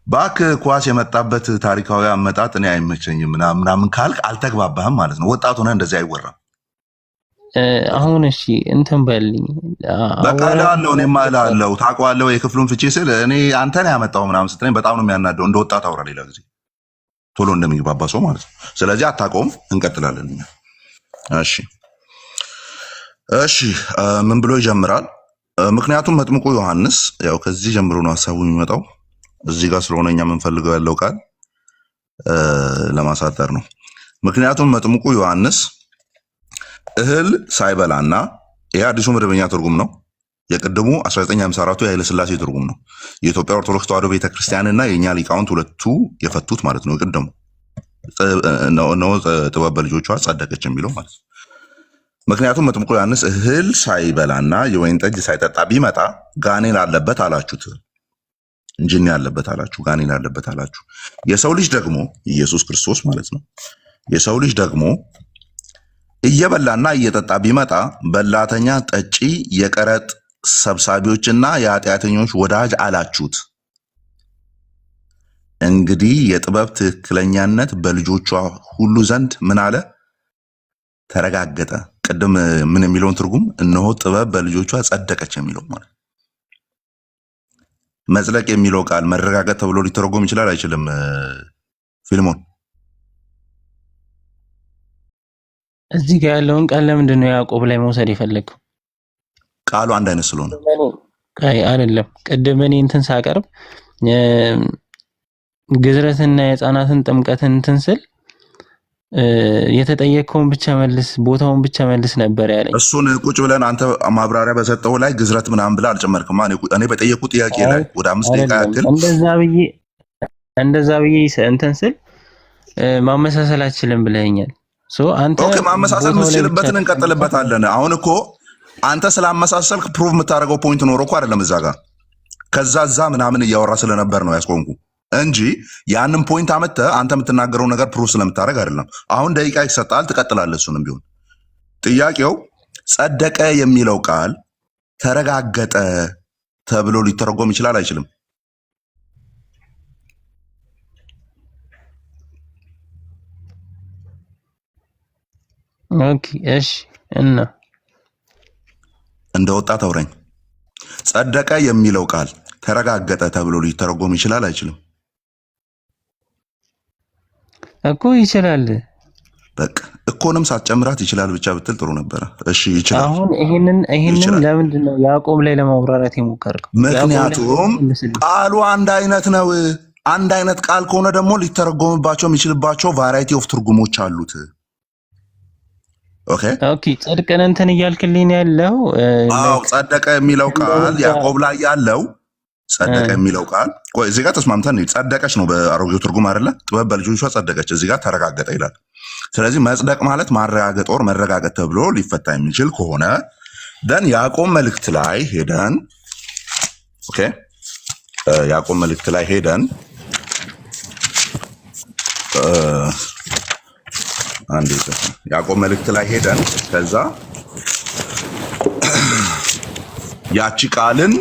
C: እባክህ ኳስ የመጣበት ታሪካዊ አመጣጥ እኔ አይመቸኝም ምናምን ካልክ አልተግባባህም ማለት ነው። ወጣቱ ነህ፣ እንደዚህ አይወራም።
B: አሁን እሺ እንትን በልኝ
C: በቃ እላለሁ፣ እኔማ እላለሁ። ታውቀዋለህ ወይ የክፍሉን ፍቺ ስል እኔ አንተ ነህ ያመጣው ምናምን ስትለኝ በጣም ነው የሚያናደው። እንደ ወጣት አውራ ሌላ ጊዜ ቶሎ እንደሚግባባ ሰው ማለት ነው። ስለዚህ አታውቀውም፣ እንቀጥላለን። እሺ ምን ብሎ ይጀምራል? ምክንያቱም መጥምቁ ዮሐንስ፣ ያው ከዚህ ጀምሮ ነው ሀሳቡ የሚመጣው። እዚህ ጋር ስለሆነ እኛ የምንፈልገው ያለው ቃል ለማሳጠር ነው። ምክንያቱም መጥምቁ ዮሐንስ እህል ሳይበላና ይሄ አዲሱ መደበኛ ትርጉም ነው። የቅድሙ 1954 የኃይለ ሥላሴ ትርጉም ነው። የኢትዮጵያ ኦርቶዶክስ ተዋሕዶ ቤተክርስቲያንና የእኛ ሊቃውንት ሁለቱ የፈቱት ማለት ነው። የቅድሙ ነው ጥበብ በልጆቿ ጸደቀች የሚለው ማለት ነው። ምክንያቱም መጥምቁ ዮሐንስ እህል ሳይበላና የወይን ጠጅ ሳይጠጣ ቢመጣ ጋኔን አለበት አላችሁት፣ እንጂኒ አለበት አላችሁ፣ ጋኔን አለበት አላችሁ። የሰው ልጅ ደግሞ ኢየሱስ ክርስቶስ ማለት ነው። የሰው ልጅ ደግሞ እየበላና እየጠጣ ቢመጣ በላተኛ፣ ጠጪ፣ የቀረጥ ሰብሳቢዎችና የኃጢአተኞች ወዳጅ አላችሁት። እንግዲህ የጥበብ ትክክለኛነት በልጆቿ ሁሉ ዘንድ ምን አለ? ተረጋገጠ። ቅድም ምን የሚለውን ትርጉም እነሆ ጥበብ በልጆቿ ጸደቀች የሚለው ማለት መጽደቅ የሚለው ቃል መረጋገጥ ተብሎ ሊተረጎም ይችላል አይችልም? ፊልሞን
B: እዚህ ጋር ያለውን ቃል ለምንድን ነው ያዕቆብ ላይ መውሰድ የፈለገው?
C: ቃሉ አንድ አይነት ስለሆነ
B: አይደለም። ቅድም እኔ እንትን ሳቀርብ ግዝረትና የሕፃናትን ጥምቀትን እንትን ስል የተጠየቀውን ብቻ መልስ፣ ቦታውን ብቻ መልስ ነበር ያለኝ።
C: እሱን ቁጭ ብለን አንተ ማብራሪያ በሰጠው ላይ ግዝረት ምናምን ብለህ አልጨመርክም። እኔ በጠየቁ ጥያቄ ላይ ወደ 5 ደቂቃ ያክል
B: እንደዛ ብዬ እንትን ስል ማመሳሰል አትችልም ብለኸኛል። አንተ
C: ኦኬ፣ ማመሳሰል የምትችልበትን እንቀጥልበታለን። አሁን እኮ አንተ ስላመሳሰልክ ፕሩቭ የምታደርገው ፖይንት ኖሮ እኮ አይደለም እዛ ጋር ከዛ ምናምን እያወራ ስለነበር ነው ያስቆምኩ እንጂ ያንን ፖይንት አመጣህ አንተ የምትናገረው ነገር ፕሩፍ ስለምታደርግ አይደለም። አሁን ደቂቃ ይሰጣል፣ ትቀጥላለህ። እሱንም ቢሆን ጥያቄው ጸደቀ የሚለው ቃል ተረጋገጠ ተብሎ ሊተረጎም ይችላል አይችልም?
B: ኦኬ እሺ። እና
C: እንደ ወጣት አውረኝ። ጸደቀ የሚለው ቃል ተረጋገጠ ተብሎ ሊተረጎም ይችላል አይችልም?
B: እኮ ይችላል።
C: በቃ እኮንም ሳትጨምራት ይችላል ብቻ ብትል ጥሩ ነበረ። እሺ ይችላል።
B: አሁን ይሄንን ለምንድን ነው ያዕቆብ ላይ ለማብራራት የሞከርከው?
C: ምክንያቱም ቃሉ አንድ አይነት ነው። አንድ አይነት ቃል ከሆነ ደግሞ ሊተረጎምባቸው የሚችልባቸው ቫራይቲ ኦፍ ትርጉሞች አሉት። ኦኬ
B: ጽድቅን እንትን እያልክልኝ ያለው
C: ጸደቀ የሚለው ቃል ያዕቆብ ላይ ያለው ጸደቀ የሚለው ቃል ቆይ እዚህ ጋር ተስማምተን ጸደቀች ነው በአሮጌው ትርጉም አይደለ? ጥበብ በልጆቿ ጸደቀች፣ እዚህ ጋር ተረጋገጠ ይላል። ስለዚህ መጽደቅ ማለት ማረጋገጥ ወር መረጋገጥ ተብሎ ሊፈታ የሚችል ከሆነ ደን ያዕቆብ መልእክት ላይ ሄደን ያዕቆብ መልእክት ላይ ሄደን ያዕቆብ መልእክት ላይ ሄደን ከዛ ያቺ ቃልን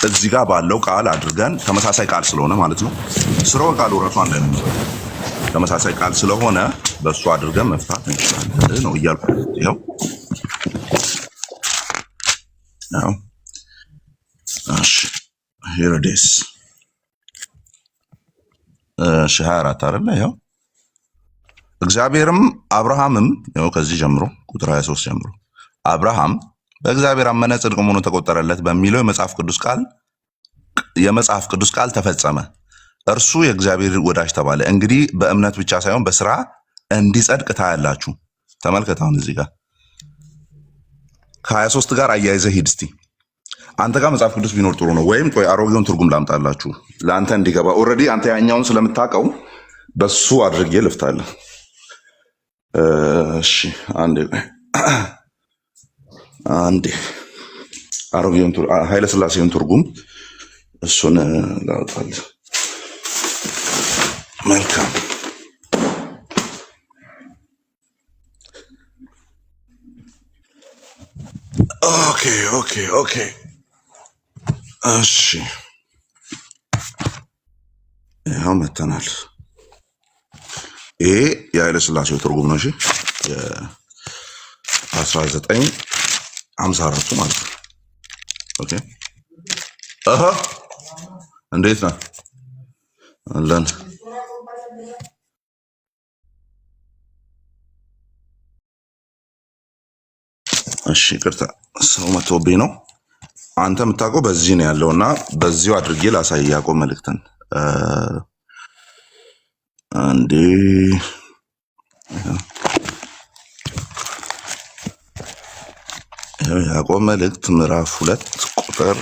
C: እዚህ ጋር ባለው ቃል አድርገን ተመሳሳይ ቃል ስለሆነ ማለት ነው። ስራው ቃሉ ራሱ አንድ ነው። ተመሳሳይ ቃል ስለሆነ በሱ አድርገን መፍታት እንችላለን ነው እያልኩ ይሄው ነው። እሺ ሄሮዴስ 24 አይደለ? ይሄው እግዚአብሔርም አብርሃምም ያው ከዚህ ጀምሮ ቁጥር 23 ጀምሮ አብርሃም በእግዚአብሔር አመነ ጽድቅም ሆኖ ተቆጠረለት በሚለው የመጽሐፍ ቅዱስ ቃል ተፈጸመ። እርሱ የእግዚአብሔር ወዳጅ ተባለ። እንግዲህ በእምነት ብቻ ሳይሆን በስራ እንዲጸድቅ ታያላችሁ። ተመልከት። አሁን እዚህ ጋር ከ23 ጋር አያይዘህ ሂድ እስቲ። አንተ ጋር መጽሐፍ ቅዱስ ቢኖር ጥሩ ነው። ወይም ቆይ አሮጌውን ትርጉም ላምጣላችሁ ለአንተ እንዲገባ። ኦልሬዲ አንተ ያኛውን ስለምታውቀው በሱ አድርጌ ልፍታለሁ። እሺ አንዴ አሮጌውን ኃይለ ሥላሴውን ትርጉም እሱን ላውጣልህ። መልካም ኦኬ እሺ ይኸው መተናል። ይሄ የኃይለ ሥላሴው ትርጉም ነው። እሺ የ1954 ማለት ነው። ኦኬ እንዴት ነህ? አለን። እሺ ይቅርታ ሰው መቶብኝ ነው። አንተ የምታውቀው በዚህ ነው ያለውና በዚሁ አድርጌ ላሳይ። ያዕቆብ መልእክትን አንዴ ያዕቆብ መልእክት ምዕራፍ 2 ቁጥር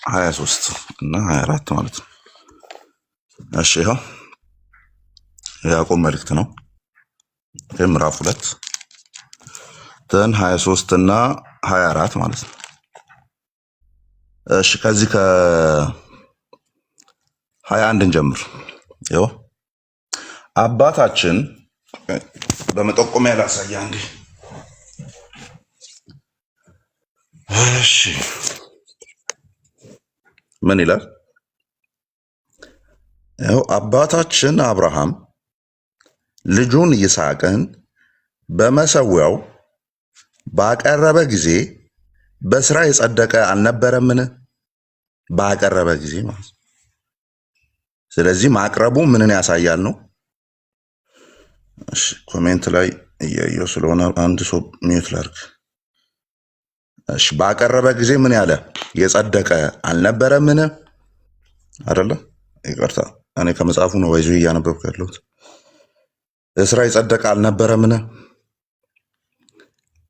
C: 23 እና 24 ማለት ነው። እሺ ይኸው ያዕቆብ መልእክት ነው። ምዕራፍ 2 23 እና 24 ማለት ነው። እሺ ከዚህ ከ21 እንጀምር። ይኸው አባታችን በመጠቆሚያ ላሳያ እንዴ። እሺ ምን ይላል? ይኸው አባታችን አብርሃም ልጁን ይስሐቅን በመሰዊያው ባቀረበ ጊዜ በስራ የጸደቀ አልነበረምን? ባቀረበ ጊዜ ማለት። ስለዚህ ማቅረቡ ምንን ያሳያል ነው? እሺ ኮሜንት ላይ እያየሁ ስለሆነ አንድ ሰው ሚዩት ላድርግ። እሺ ባቀረበ ጊዜ ምን ያለ የጸደቀ አልነበረምን? አይደለ? ይቅርታ እኔ ከመጽሐፉ ነው ወይዙ እያነበብኩ ያለሁት። እስራ የጸደቀ አልነበረምን?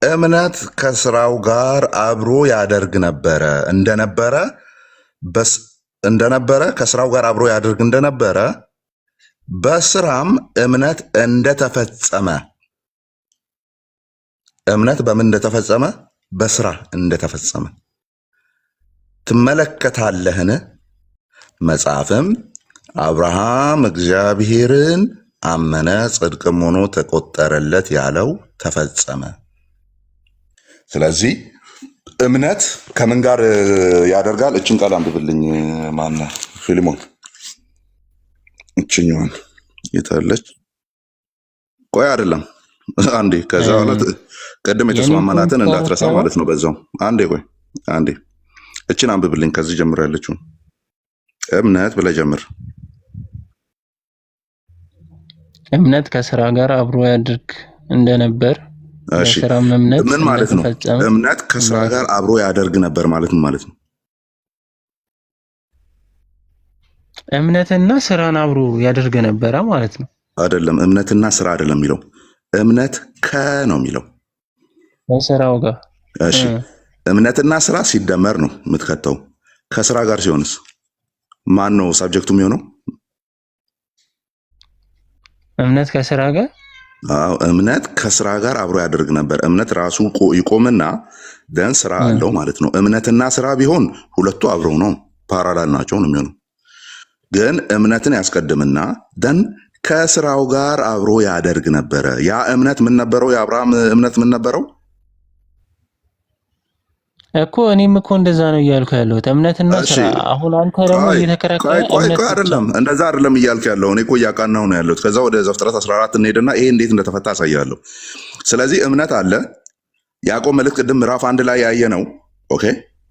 C: እምነት ከስራው ጋር አብሮ ያደርግ እንደነበረ ከስራው ጋር አብሮ ያደርግ እንደነበረ በስራም እምነት እንደተፈጸመ። እምነት በምን እንደተፈጸመ? በስራ እንደተፈጸመ ትመለከታለህን? መጽሐፍም አብርሃም እግዚአብሔርን አመነ ጽድቅም ሆኖ ተቆጠረለት ያለው ተፈጸመ። ስለዚህ እምነት ከምን ጋር ያደርጋል? እችን ቃል አንብብልኝ። ማነ ፊልሞን እችኛዋን የታለች? ቆይ አይደለም አንዴ፣ ከዛ በኋላ ቀደም የተስማማናትን እንዳትረሳ ማለት ነው። በዛው አንዴ ቆይ አንዴ፣ እችን አንብብልኝ። ከዚህ ጀምር ያለችው እምነት ብለህ ጀምር።
B: እምነት ከስራ ጋር አብሮ ያድርግ እንደነበር።
C: እሺ ምን ማለት ነው? እምነት ከስራ ጋር አብሮ ያደርግ ነበር ማለት ምን ማለት ነው?
B: እምነትና ስራን አብሮ ያደርግ ነበረ ማለት ነው።
C: አይደለም፣ እምነትና ስራ አይደለም የሚለው፣ እምነት ነው የሚለው
B: ከስራው ጋር።
C: እሺ እምነትና ስራ ሲደመር ነው የምትከተው። ከስራ ጋር ሲሆንስ ማን ነው ሳብጀክቱ የሚሆነው?
B: እምነት ከስራ ጋር።
C: አዎ እምነት ከስራ ጋር አብሮ ያደርግ ነበር። እምነት ራሱ ይቆምና ደን ስራ አለው ማለት ነው። እምነትና ስራ ቢሆን ሁለቱ አብረው ነው፣ ፓራላል ናቸው ነው የሚሆነው። ግን እምነትን ያስቀድምና ደን ከስራው ጋር አብሮ ያደርግ ነበረ። ያ እምነት ምን ነበረው? የአብርሃም እምነት ምን ነበረው
B: እኮ? እኔም እኮ እንደዛ ነው እያልኩ ያለሁት፣ እምነትና ስራ። አሁን አንተ ደግሞ እየተከራከረ
C: አይደለም፣ እንደዛ አይደለም እያልኩ ያለው። እኔ እኮ እያቃናሁ ነው ያለሁት። ከዛ ወደ ዘፍጥረት 14 እንሄድና ይሄ እንዴት እንደተፈታ አሳያለሁ። ስለዚህ እምነት አለ። ያዕቆብ መልእክት ቅድም ምዕራፍ 1 ላይ ያየ ነው። ኦኬ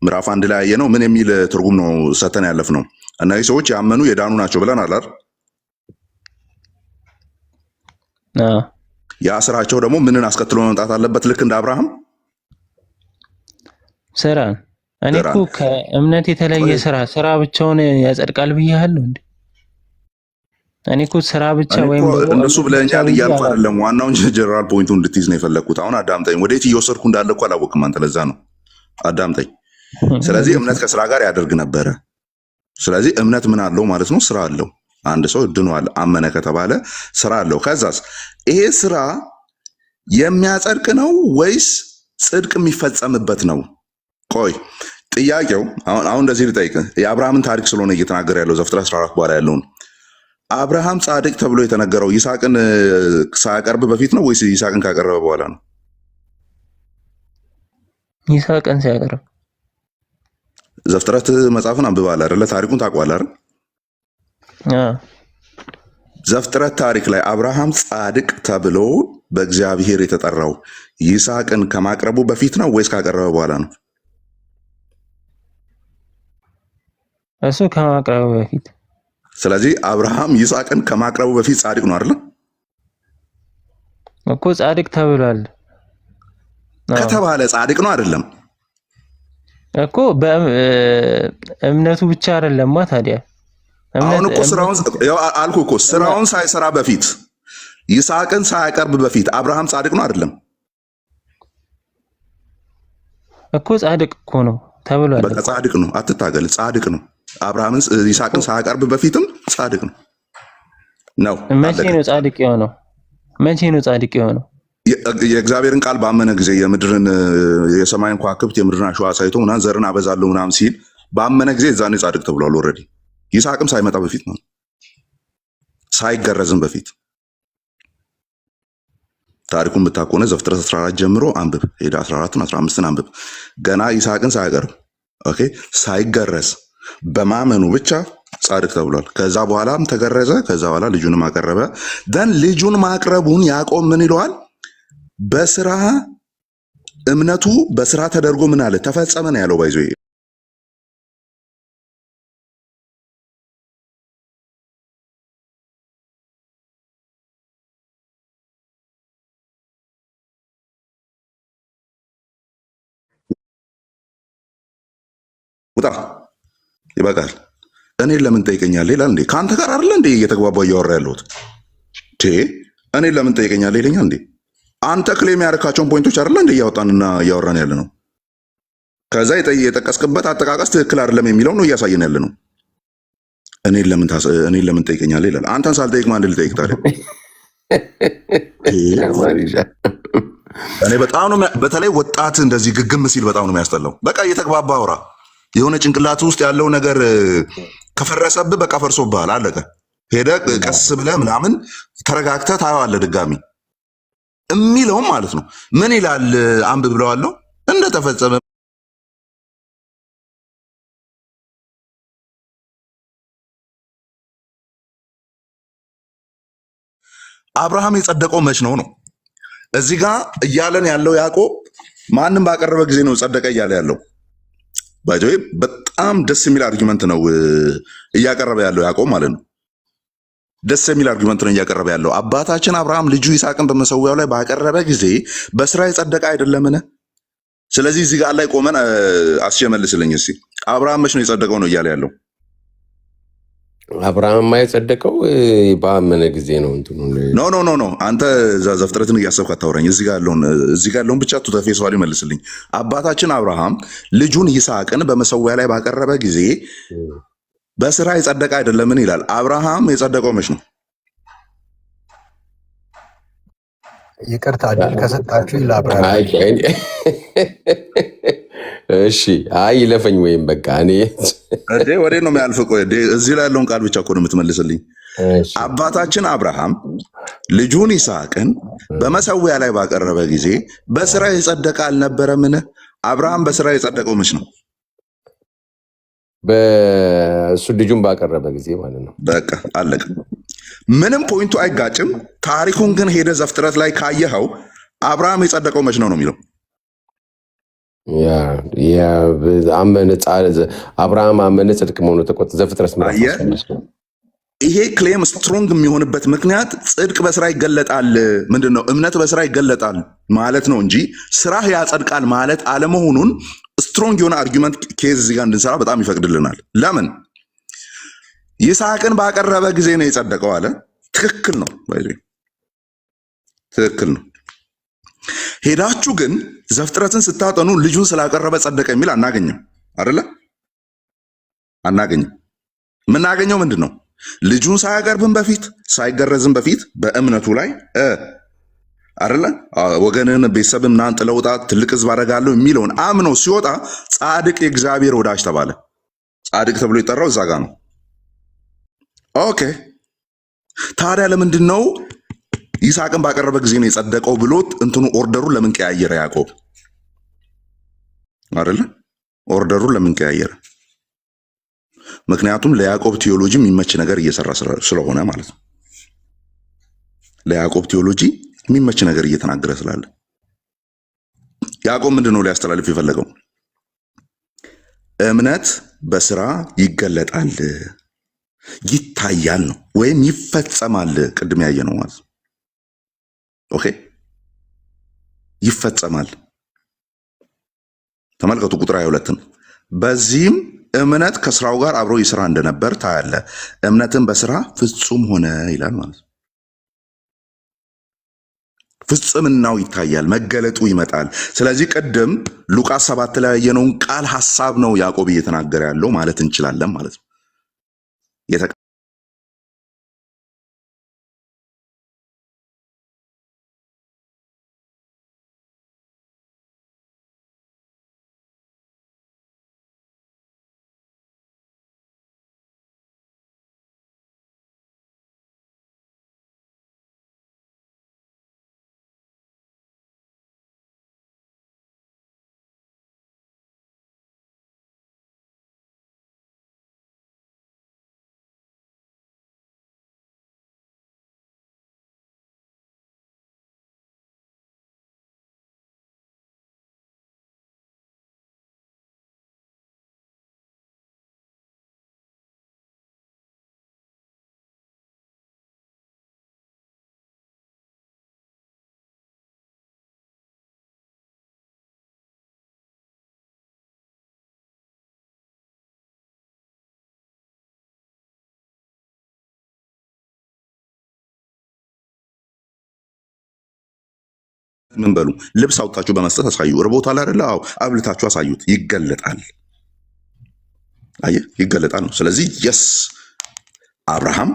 C: ምዕራፍ 1 ላይ ያየ ነው። ምን የሚል ትርጉም ነው ሰተን ያለፍ ነው? እነዚህ ሰዎች ያመኑ የዳኑ ናቸው ብለን አላር። ያ ስራቸው ደግሞ ምንን አስከትሎ መምጣት አለበት? ልክ እንደ አብርሃም
B: ስራን። እኔ እኮ ከእምነት የተለየ ስራ ብቻውን ያጸድቃል ብያለሁ እንዴ? እኔ እኮ ስራ ብቻ ወይም
C: እንደሱ ብለኛል እያልኩ አይደለም። ዋናውን ጀነራል ፖይንቱ እንድትይዝ ነው የፈለግኩት። አሁን አዳምጠኝ። ወዴት እየወሰድኩ እንዳለ እኮ አላወቅም አንተ። ለዛ ነው አዳምጠኝ። ስለዚህ እምነት ከስራ ጋር ያደርግ ነበረ። ስለዚህ እምነት ምን አለው ማለት ነው? ስራ አለው። አንድ ሰው ድኗል አመነ ከተባለ ስራ አለው። ከዛስ ይሄ ስራ የሚያጸድቅ ነው ወይስ ጽድቅ የሚፈጸምበት ነው? ቆይ ጥያቄው አሁን እንደዚህ ልጠይቅህ። የአብርሃምን ታሪክ ስለሆነ እየተናገረ ያለው ዘፍጥረት 14 በኋላ ያለውን። አብርሃም ጻድቅ ተብሎ የተነገረው ይስሐቅን ሳያቀርብ በፊት ነው ወይስ ይስሐቅን ካቀረበ በኋላ ነው?
B: ይስሐቅን ሲያቀርብ።
C: ዘፍጥረት መጽሐፍን አንብበሃል አይደለ? ታሪኩን ታውቀዋለህ አይደል? ዘፍጥረት ታሪክ ላይ አብርሃም ጻድቅ ተብሎ በእግዚአብሔር የተጠራው ይስሐቅን ከማቅረቡ በፊት ነው ወይስ ካቀረበ በኋላ ነው?
B: እሱ ከማቅረቡ በፊት።
C: ስለዚህ አብርሃም ይስሐቅን ከማቅረቡ በፊት ጻድቅ ነው አይደል?
B: እኮ ጻድቅ ተብሏል
C: ከተባለ ጻድቅ ነው አይደለም
B: እኮ። በእምነቱ ብቻ አይደለማ ታዲያ።
C: አሁን እኮ ስራውን አልኩ እኮ ስራውን ሳይሰራ በፊት ይስሐቅን ሳያቀርብ በፊት አብርሃም ጻድቅ ነው አይደለም?
B: እኮ ጻድቅ እኮ ነው ተብሏል።
C: በቃ ጻድቅ ነው፣ አትታገል፣ ጻድቅ ነው። አብርሃምን ይስሐቅን ሳያቀርብ በፊትም ጻድቅ ነው።
B: መቼ ነው ጻድቅ የሆነው? መቼ ነው ጻድቅ የሆነው?
C: የእግዚአብሔርን ቃል ባመነ ጊዜ የምድርን የሰማይን ከዋክብት የምድርን አሸዋ ሳይቶ ምናምን ዘርን አበዛለሁ ምናምን ሲል ባመነ ጊዜ እዛኔ ጻድቅ ተብሏል። ኦልሬዲ ይስሐቅም ሳይመጣ በፊት ነው፣ ሳይገረዝም በፊት። ታሪኩን ብታቆነ ዘፍጥረት 14 ጀምሮ አንብብ፣ ሄደ 14ን 15ን አንብብ። ገና ይስሐቅን ሳያቀርብ ኦኬ፣ ሳይገረዝ በማመኑ ብቻ ጻድቅ ተብሏል። ከዛ በኋላም ተገረዘ፣ ከዛ በኋላ ልጁንም አቀረበ። ደን ልጁን ማቅረቡን ያዕቆብ ምን ይለዋል? በስራ እምነቱ በስራ ተደርጎ ምን አለ? ተፈጸመ ነው ያለው። ባይዞ ውጣ፣ ይበቃል። እኔን ለምን ጠይቀኛለህ ይላል እንዴ? ከአንተ ጋር አይደለ እንዴ እየተግባባ እያወራ ያለሁት? እኔን ለምን ጠይቀኛለህ ይለኛል እንዴ? አንተ ክሌም ያደረካቸውን ፖይንቶች አይደለ እንዴ እያወጣንና እያወራን ያለ ነው። ከዛ የጠቀስክበት አጠቃቀስ ትክክል አይደለም የሚለው ነው እያሳየን ያለ ነው። እኔን ለምን ጠይቀኛለህ ይላል። አንተን ሳልጠይቅ ማን ልጠይቅ ታዲያ? እኔ በጣም ነው በተለይ ወጣት እንደዚህ ግግም ሲል በጣም ነው የሚያስጠላው። በቃ እየተግባባ አውራ። የሆነ ጭንቅላት ውስጥ ያለው ነገር ከፈረሰብህ በቃ ፈርሶብሃል፣ አለቀ። ሄደህ ቀስ ብለህ ምናምን ተረጋግተህ ታየዋለህ ድጋሚ የሚለውም ማለት ነው። ምን ይላል አንብብ ብለዋለሁ። እንደተፈጸመ አብርሃም የጸደቀው መች ነው? እዚህ ጋር እያለን ያለው ያዕቆብ ማንም ባቀረበ ጊዜ ነው ጸደቀ እያለ ያለው። ባይዘዌ በጣም ደስ የሚል አርጊመንት ነው እያቀረበ ያለው ያዕቆብ ማለት ነው። ደስ የሚል አርጊመንት ነው እያቀረበ ያለው። አባታችን አብርሃም ልጁ ይስሐቅን በመሰዊያው ላይ ባቀረበ ጊዜ በስራ የጸደቀ አይደለምን? ስለዚህ እዚህ ጋር ላይ ቆመን አስጀመልስልኝ እስኪ። አብርሃም መች ነው የጸደቀው ነው እያለ ያለው።
A: አብርሃም የጸደቀው ባመነ ጊዜ ነው። እንትኑ
C: ኖ አንተ ዘፍጥረትን እያሰብክ አታውራኝ። እዚህ ጋር ያለውን ብቻ ቱተፌ ሰዋል ይመልስልኝ። አባታችን አብርሃም ልጁን ይስሐቅን በመሰዊያ ላይ ባቀረበ ጊዜ በስራ የጸደቀ አይደለምን ይላል። አብርሃም የጸደቀው መች ነው?
D: ይቅርታ ድል ከሰጣችሁ ይላብራል።
A: እሺ አይ ይለፈኝ ወይም በቃ እኔ
C: ወዴ ነው የሚያልፍቆ? እዚህ ላይ ያለውን ቃል ብቻ እኮ ነው የምትመልስልኝ። አባታችን አብርሃም ልጁን ይስሐቅን በመሰዊያ ላይ ባቀረበ ጊዜ በስራ የጸደቀ አልነበረምን? አብርሃም በስራ የጸደቀው መች ነው?
A: በእሱ ልጁን ባቀረበ ጊዜ ማለት ነው።
C: በቃ አለቀ። ምንም ፖይንቱ አይጋጭም። ታሪኩን ግን ሄደ ዘፍጥረት ላይ ካየኸው አብርሃም የጸደቀው መች ነው የሚለው።
A: አብርሃም አመነ ጽድቅ መሆኑ ተቆጠ። ዘፍጥረት
C: ይሄ ክሌም ስትሮንግ የሚሆንበት ምክንያት ጽድቅ በስራ ይገለጣል። ምንድን ነው? እምነት በስራ ይገለጣል ማለት ነው እንጂ ስራህ ያጸድቃል ማለት አለመሆኑን ስትሮንግ የሆነ አርጊመንት ኬዝ እዚህ ጋር እንድንሰራ በጣም ይፈቅድልናል። ለምን? ይስሐቅን ባቀረበ ጊዜ ነው የጸደቀው አለ። ትክክል ነው፣ ትክክል ነው። ሄዳችሁ ግን ዘፍጥረትን ስታጠኑ ልጁን ስላቀረበ ጸደቀ የሚል አናገኝም። አይደለ? አናገኝም። የምናገኘው ምንድን ነው? ልጁን ሳያቀርብም በፊት ሳይገረዝም በፊት በእምነቱ ላይ አይደለ ወገንን ቤተሰብን ምናምን ጥለህ ውጣ ትልቅ ህዝብ አደርጋለሁ የሚለውን አምኖ ሲወጣ ጻድቅ የእግዚአብሔር ወዳጅ ተባለ። ጻድቅ ተብሎ የጠራው እዛ ጋ ነው። ኦኬ ታዲያ ለምንድን ነው ይስሐቅን ባቀረበ ጊዜ ነው የጸደቀው ብሎት እንትኑ ኦርደሩን ለምን ቀያየረ ያዕቆብ? አይደለ ኦርደሩን ለምን ቀያየረ? ምክንያቱም ለያዕቆብ ቴዎሎጂ የሚመች ነገር እየሰራ ስለሆነ ማለት ነው። ለያዕቆብ ቴዎሎጂ የሚመች ነገር እየተናገረ ስላለ ያዕቆብ ምንድን ነው ሊያስተላልፍ የፈለገው? እምነት በስራ ይገለጣል፣ ይታያል ነው ወይም ይፈጸማል። ቅድም ያየ ነው ማለት ነው። ኦኬ ይፈጸማል። ተመልከቱ ቁጥር 22 በዚህም እምነት ከስራው ጋር አብሮ ይስራ እንደነበር ታያለ። እምነትን በስራ ፍጹም ሆነ ይላል ማለት ነው። ፍጽምናው ይታያል፣ መገለጡ ይመጣል። ስለዚህ ቅድም ሉቃስ 7 ላይ ያየነውን ቃል ሐሳብ ነው ያዕቆብ እየተናገረ ያለው ማለት እንችላለን ማለት ነው። ምን በሉ ልብስ አውጣችሁ በመስጠት አሳዩ። ርቦታል አይደለ? አዎ አብልታችሁ አሳዩት። ይገለጣል። አየህ፣ ይገለጣል ነው። ስለዚህ የስ አብርሃም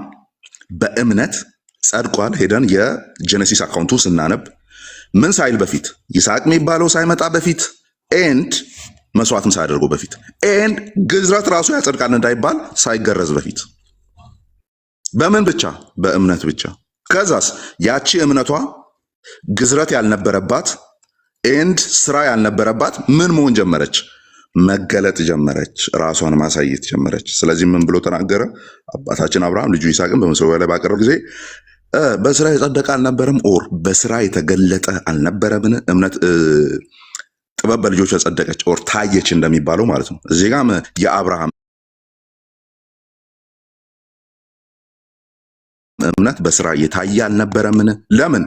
C: በእምነት ጸድቋል። ሄደን የጀነሲስ አካውንቱ ስናነብ ምን ሳይል በፊት ይስሐቅ የሚባለው ሳይመጣ በፊት ኤንድ መስዋዕትም ሳያደርገው በፊት ኤንድ ግዝረት ራሱ ያጸድቃል እንዳይባል ሳይገረዝ በፊት በምን ብቻ? በእምነት ብቻ። ከዛስ ያቺ እምነቷ ግዝረት ያልነበረባት ኤንድ ስራ ያልነበረባት ምን መሆን ጀመረች? መገለጥ ጀመረች። ራሷን ማሳየት ጀመረች። ስለዚህ ምን ብሎ ተናገረ? አባታችን አብርሃም ልጁ ይስሐቅን በመሰዊያ ላይ ባቀረበ ጊዜ በስራ የጸደቀ አልነበረም? ኦር በስራ የተገለጠ አልነበረምን? እምነት ጥበብ በልጆች የጸደቀች ኦር ታየች እንደሚባለው ማለት ነው። እዚህ ጋም የአብርሃም እምነት በስራ የታየ አልነበረምን? ለምን?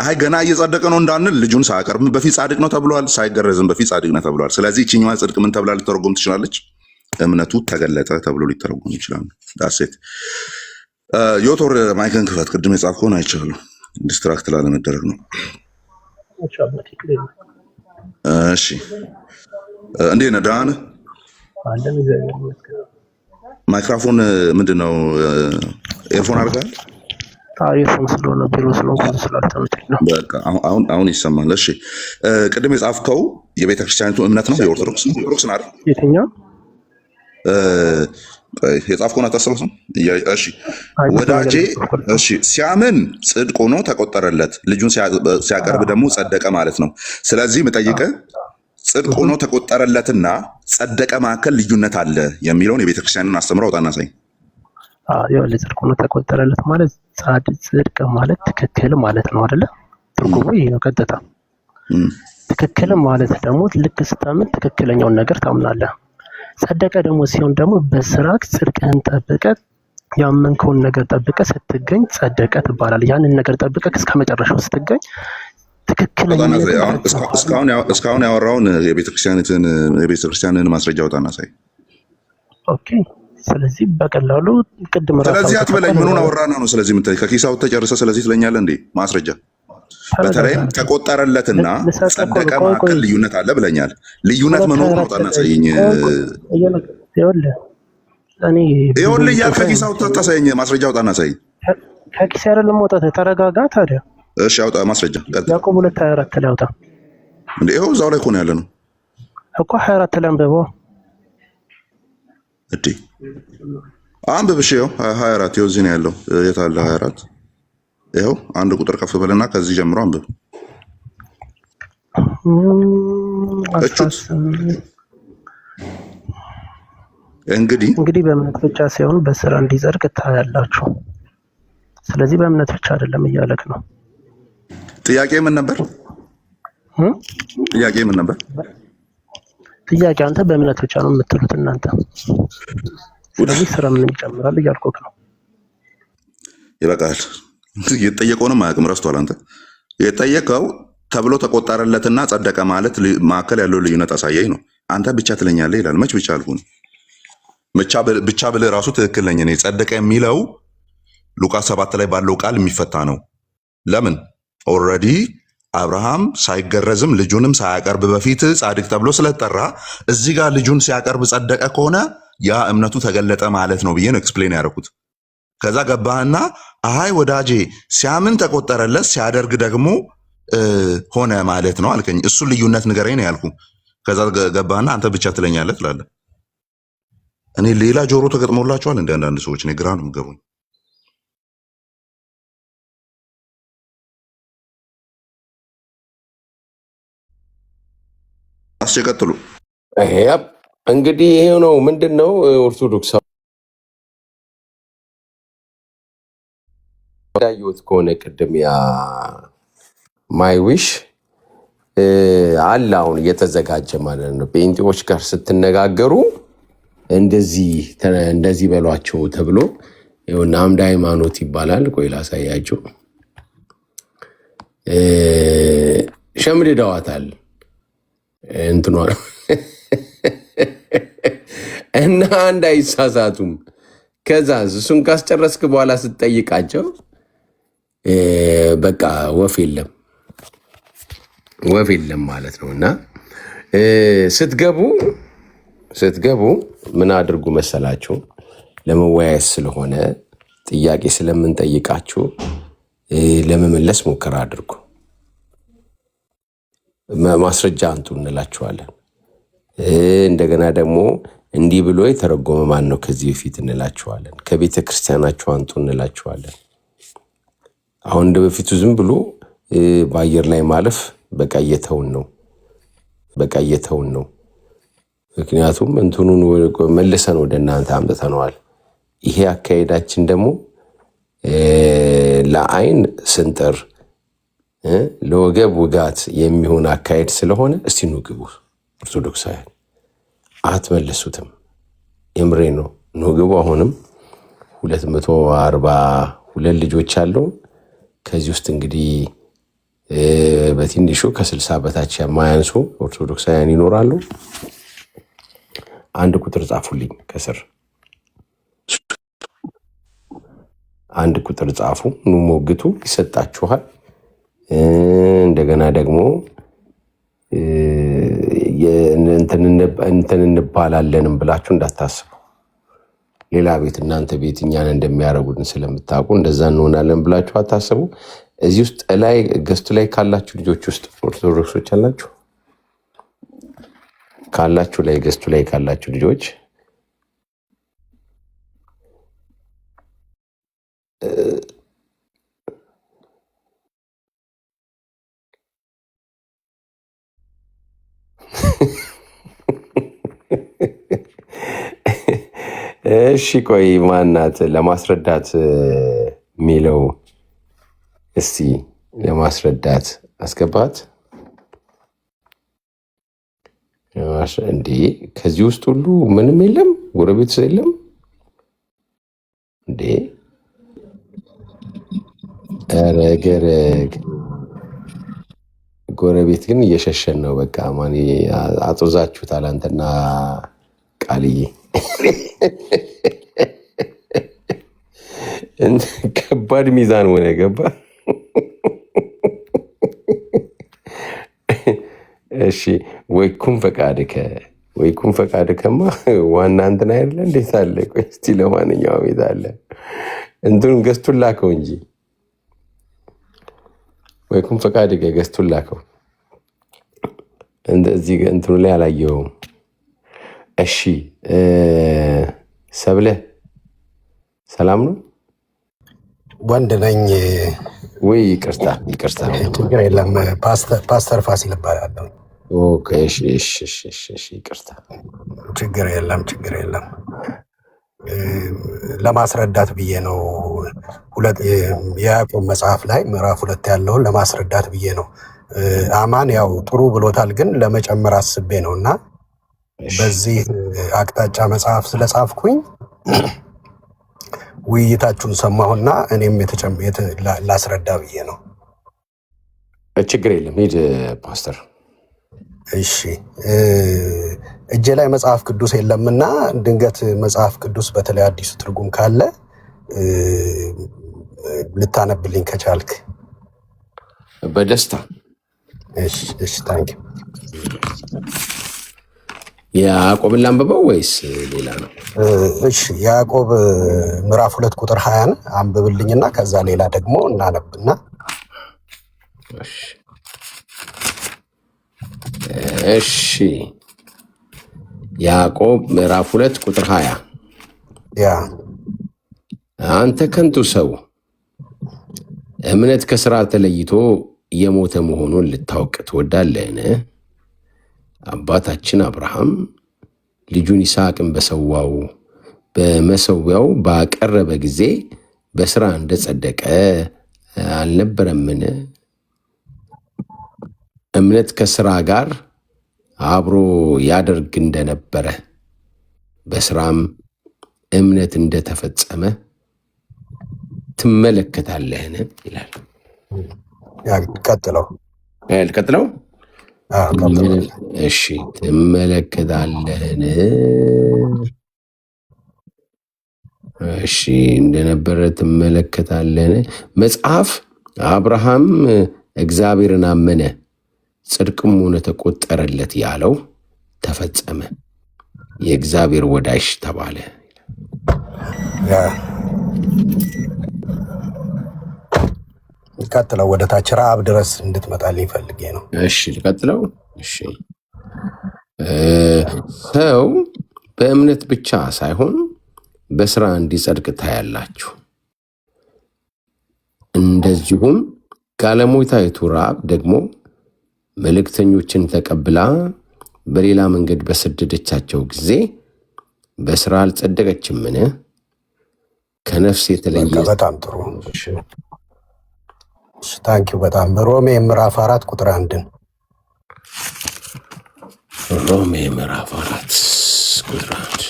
C: አይ ገና እየጸደቀ ነው እንዳንል ልጁን ሳያቀርብ በፊት ጻድቅ ነው ተብሏል። ሳይገረዝም በፊት ጻድቅ ነው ተብሏል። ስለዚህ ይችኛዋ ጽድቅ ምን ተብላ ልተረጎም ትችላለች? እምነቱ ተገለጠ ተብሎ ሊተረጎም ይችላል። ዳሴት ዮቶር ማይክን ክፈት። ቅድም የጻፍከውን አይቻለሁ። ዲስትራክት ላለመደረግ ነው። እሺ እንዴት ነህ? ደህና ነህ? ማይክሮፎን ምንድን ነው? ኤርፎን አድርጋል?
E: ኤርፎን ስለሆነ ቢሮ ስለሆነ ስላልተመቸኝ ነው።
C: በቃ አሁን ይሰማል። እሺ ቅድም የጻፍከው የቤተክርስቲያኒቱ እምነት ነው? የኦርቶዶክስ ነው አይደል?
E: የትኛው
C: የጻፍከውን አታስታውስም? እሺ ወዳጄ፣ እሺ ሲያምን ጽድቅ ሆኖ ተቆጠረለት፣ ልጁን ሲያቀርብ ደግሞ ጸደቀ ማለት ነው። ስለዚህ የምጠይቅህ ጽድቅ ሆኖ ተቆጠረለትና ጸደቀ መካከል ልዩነት አለ የሚለውን የቤተክርስቲያንን አስተምሮ አውጣና ሳይ።
E: ይኸውልህ ጽድቅ ሆኖ ተቆጠረለት ማለት ጽድቅ ማለት ትክክል ማለት ነው አይደለ? ትርጉሙ ይሄ ነው ቀጥታ። ትክክል ማለት ደግሞ ልክ ስታምን ትክክለኛውን ነገር ታምናለህ። ጸደቀ ደግሞ ሲሆን ደግሞ በስራክ ጽድቅህን ጠብቀህ ያመንከውን ነገር ጠብቀህ ስትገኝ ጸደቀ ትባላለህ። ያንን ነገር ጠብቀህ እስከ መጨረሻው ስትገኝ ትክክለኛ።
C: እስካሁን ያወራውን የቤተክርስቲያንን ማስረጃ አውጣና ሳይ።
E: ኦኬ ስለዚህ በቀላሉ ቅድም ራሱ
C: ስለዚህ አትበለኝ። ምኑን አወራና ነው? ስለዚህ ምን ከኪሳው ተጨርሰ ስለዚህ ትለኛለህ እንዴ? ማስረጃ በተለይም ተቆጠረለትና ጸደቀ መካከል ልዩነት አለ ብለኛል። ልዩነት መኖሩን አውጣና ሳይኝ። ይኸውልህ እያልክ ከኪሳው ታሳየኝ። ማስረጃ አውጣና ሳይኝ።
E: ከኪስ አይደለም መውጣት። ተረጋጋ ታዲያ።
C: እሺ አውጣ ማስረጃ።
E: ያዕቆብ 2:24 ላይ አውጣ
C: እንዴ። ይኸው እዛው ላይ እኮ ነው ያለ ነው
E: እኮ 24 ላይ አንብበው
C: እዴ። አንብብ። እሺ ይኸው 24 ይኸው እዚህ ነው ያለው። የት አለ 24? ይኸው አንድ ቁጥር ከፍ በልና ከዚህ ጀምሮ አንብብ። እቹት
E: እንግዲህ በእምነት ብቻ ሳይሆን በስራ እንዲጸድቅ ታያላችሁ። ስለዚህ በእምነት ብቻ አይደለም እያለክ ነው።
C: ጥያቄ ምን ነበር?
E: ጥያቄ አንተ በእምነት ብቻ ነው የምትሉት እናንተ። ስለዚህ ስራ ምን ይጨምራል እያልኩህ ነው።
C: ይበቃል። የተጠየቀውንም አያውቅም፣ ረስቷል። አንተ የጠየቀው ተብሎ ተቆጠረለትና ጸደቀ ማለት መካከል ያለው ልዩነት አሳየኝ ነው። አንተ ብቻ ትለኛለህ ይላል። መች ብቻ አልኩኝ? ብቻ ብለህ ራሱ ትክክል ነኝ እኔ። ጸደቀ የሚለው ሉቃስ 7 ላይ ባለው ቃል የሚፈታ ነው። ለምን? ኦልሬዲ አብርሃም ሳይገረዝም ልጁንም ሳያቀርብ በፊት ጻድቅ ተብሎ ስለተጠራ እዚህ ጋር ልጁን ሲያቀርብ ጸደቀ ከሆነ ያ እምነቱ ተገለጠ ማለት ነው ብዬ ነው ኤክስፕሌን ያደረኩት። ከዛ ገባህና አይ ወዳጄ ሲያምን ተቆጠረለት ሲያደርግ ደግሞ ሆነ ማለት ነው አልከኝ። እሱ ልዩነት ንገረኝ ነው ያልኩ። ከዛ ገባህና አንተ ብቻ ትለኛለህ ትላለህ። እኔ ሌላ ጆሮ ተገጥሞላችኋል እንደ አንዳንድ ሰዎች እኔ ግራ ነው የምገቡኝ። አስቀጥሉ።
A: እንግዲህ ይሄ ነው ምንድነው ኦርቶዶክስ ዳዩት ከሆነ ቅድም ያ ማይዊሽ አለ አሁን እየተዘጋጀ ማለት ነው። ጴንጤዎች ጋር ስትነጋገሩ እንደዚህ በሏቸው ተብሎ ይሁን አምደ ሃይማኖት ይባላል። ቆይ ላሳያችሁ። ሸምድደዋታል እንትኗ እና እንዳይሳሳቱም። ከዛ እሱን ካስጨረስክ በኋላ ስትጠይቃቸው በቃ ወፍ የለም ማለት ነው። እና ስትገቡ ምን አድርጉ መሰላችሁ? ለመወያየት ስለሆነ ጥያቄ ስለምንጠይቃችሁ ለመመለስ ሙከራ አድርጉ። ማስረጃ አንቱ እንላችኋለን። እንደገና ደግሞ እንዲህ ብሎ የተረጎመ ማን ነው ከዚህ በፊት እንላችኋለን። ከቤተ ክርስቲያናችሁ አንቱ እንላችኋለን። አሁን እንደ በፊቱ ዝም ብሎ በአየር ላይ ማለፍ በቃ እየተውን ነው። ምክንያቱም እንትኑን መልሰን ወደ እናንተ አምጥተነዋል። ይሄ አካሄዳችን ደግሞ ለአይን ስንጥር ለወገብ ውጋት የሚሆን አካሄድ ስለሆነ እስቲ ኑ ግቡ። ኦርቶዶክሳውያን አትመልሱትም። የምሬ ነው። ኑ ግቡ። አሁንም 242 ልጆች አለው። ከዚህ ውስጥ እንግዲህ በትንሹ ከ60 በታች የማያንሱ ኦርቶዶክሳውያን ይኖራሉ። አንድ ቁጥር ጻፉልኝ ከስር አንድ ቁጥር ጻፉ። ኑ ሞግቱ፣ ይሰጣችኋል። እንደገና ደግሞ እንትን እንባላለንም ብላችሁ እንዳታስቡ። ሌላ ቤት እናንተ ቤት እኛን እንደሚያደርጉን ስለምታውቁ እንደዛ እንሆናለን ብላችሁ አታስቡ። እዚህ ውስጥ ላይ ገስቱ ላይ ካላችሁ ልጆች ውስጥ ኦርቶዶክሶች አላችሁ ካላችሁ ላይ ገስቱ ላይ ካላችሁ ልጆች እሺ ቆይ ማናት ለማስረዳት የሚለው እስቲ ለማስረዳት አስገባት እንዴ? ከዚህ ውስጥ ሁሉ ምንም የለም፣ ጎረቤት የለም እንዴ? ረገረግ ጎረቤት ግን እየሸሸን ነው። በቃ ማን አጦዛችሁታል አንተና ቃልዬ። ከባድ ሚዛን ሆነ ገባ። እሺ ወይኩም ፈቃድከማ ዋና እንትን አይደለ እንዴት አለ? ቆይ እስቲ ለማንኛውም ቤት አለ እንትን ገዝቱን ላከው እንጂ ወይኩም ፈቃድከ ገዝቱን ላከው። እንደዚህ እንትኑ ላይ አላየውም። እሺ ሰብለ ሰላም ነው?
D: ወንድ ነኝ
C: ወይ? ይቅርታ
D: ችግር የለም። ፓስተር ፋሲል እባላለሁ።
C: ኦኬ እሺ ይቅርታ።
D: ችግር የለም። ለማስረዳት ብዬ ነው። የያዕቆብ መጽሐፍ ላይ ምዕራፍ 2 ያለውን ለማስረዳት ብዬ ነው። አማን ያው ጥሩ ብሎታል፣ ግን ለመጨመር አስቤ ነው እና በዚህ አቅጣጫ መጽሐፍ ስለጻፍኩኝ ውይይታችሁን ሰማሁና እኔም ላስረዳ ብዬ ነው።
C: ችግር የለም ሂድ ፓስተር።
D: እሺ እጄ ላይ መጽሐፍ ቅዱስ የለምና ድንገት መጽሐፍ ቅዱስ በተለይ አዲሱ ትርጉም ካለ ልታነብልኝ ከቻልክ።
A: በደስታ
D: እሺ ታንኪ።
A: ያዕቆብን ላንብበው ወይስ ሌላ ነው?
D: እሺ ያዕቆብ ምዕራፍ 2 ቁጥር 20 አንብብልኝና ከዛ ሌላ ደግሞ እናነብና።
A: እሺ ያዕቆብ ምዕራፍ 2 ቁጥር 20 አንተ ከንቱ ሰው እምነት ከሥራ ተለይቶ የሞተ መሆኑን ልታውቅ ትወዳለህን? አባታችን አብርሃም ልጁን ይስሐቅን በመሠዊያው ባቀረበ ጊዜ በሥራ እንደጸደቀ አልነበረምን? እምነት ከሥራ ጋር አብሮ ያደርግ እንደነበረ በሥራም እምነት እንደተፈጸመ ትመለከታለህን? ይላል።
D: ቀጥለው።
A: እሺ ትመለከታለህን? እሺ እንደነበረ ትመለከታለህን? መጽሐፍ አብርሃም እግዚአብሔርን አመነ ጽድቅም ሆነ ተቆጠረለት ያለው ተፈጸመ፣ የእግዚአብሔር ወዳጅ ተባለ።
D: ቀጥለው ወደ ታች ረዓብ ድረስ እንድትመጣልኝ ፈልጌ ነው።
A: እሺ ልቀጥለው። እሺ ሰው በእምነት ብቻ ሳይሆን በሥራ እንዲጸድቅ ታያላችሁ። እንደዚሁም ጋለሞታይቱ ረዓብ ደግሞ መልእክተኞችን ተቀብላ በሌላ መንገድ በሰደደቻቸው ጊዜ በሥራ አልጸደቀችምን? ከነፍስ የተለየ።
D: በጣም ጥሩ ታንኪው። በጣም ሮሜ ምዕራፍ 4 ቁጥር 1
A: ሮሜ ምዕራፍ 4 ቁጥር 1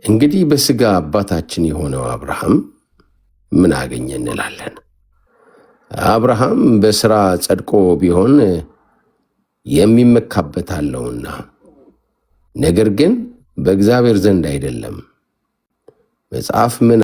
A: እንግዲህ በሥጋ አባታችን የሆነው አብርሃም ምን አገኘ እንላለን? አብርሃም በሥራ ጸድቆ ቢሆን የሚመካበት አለውና፣ ነገር ግን በእግዚአብሔር ዘንድ አይደለም። መጽሐፍ ምን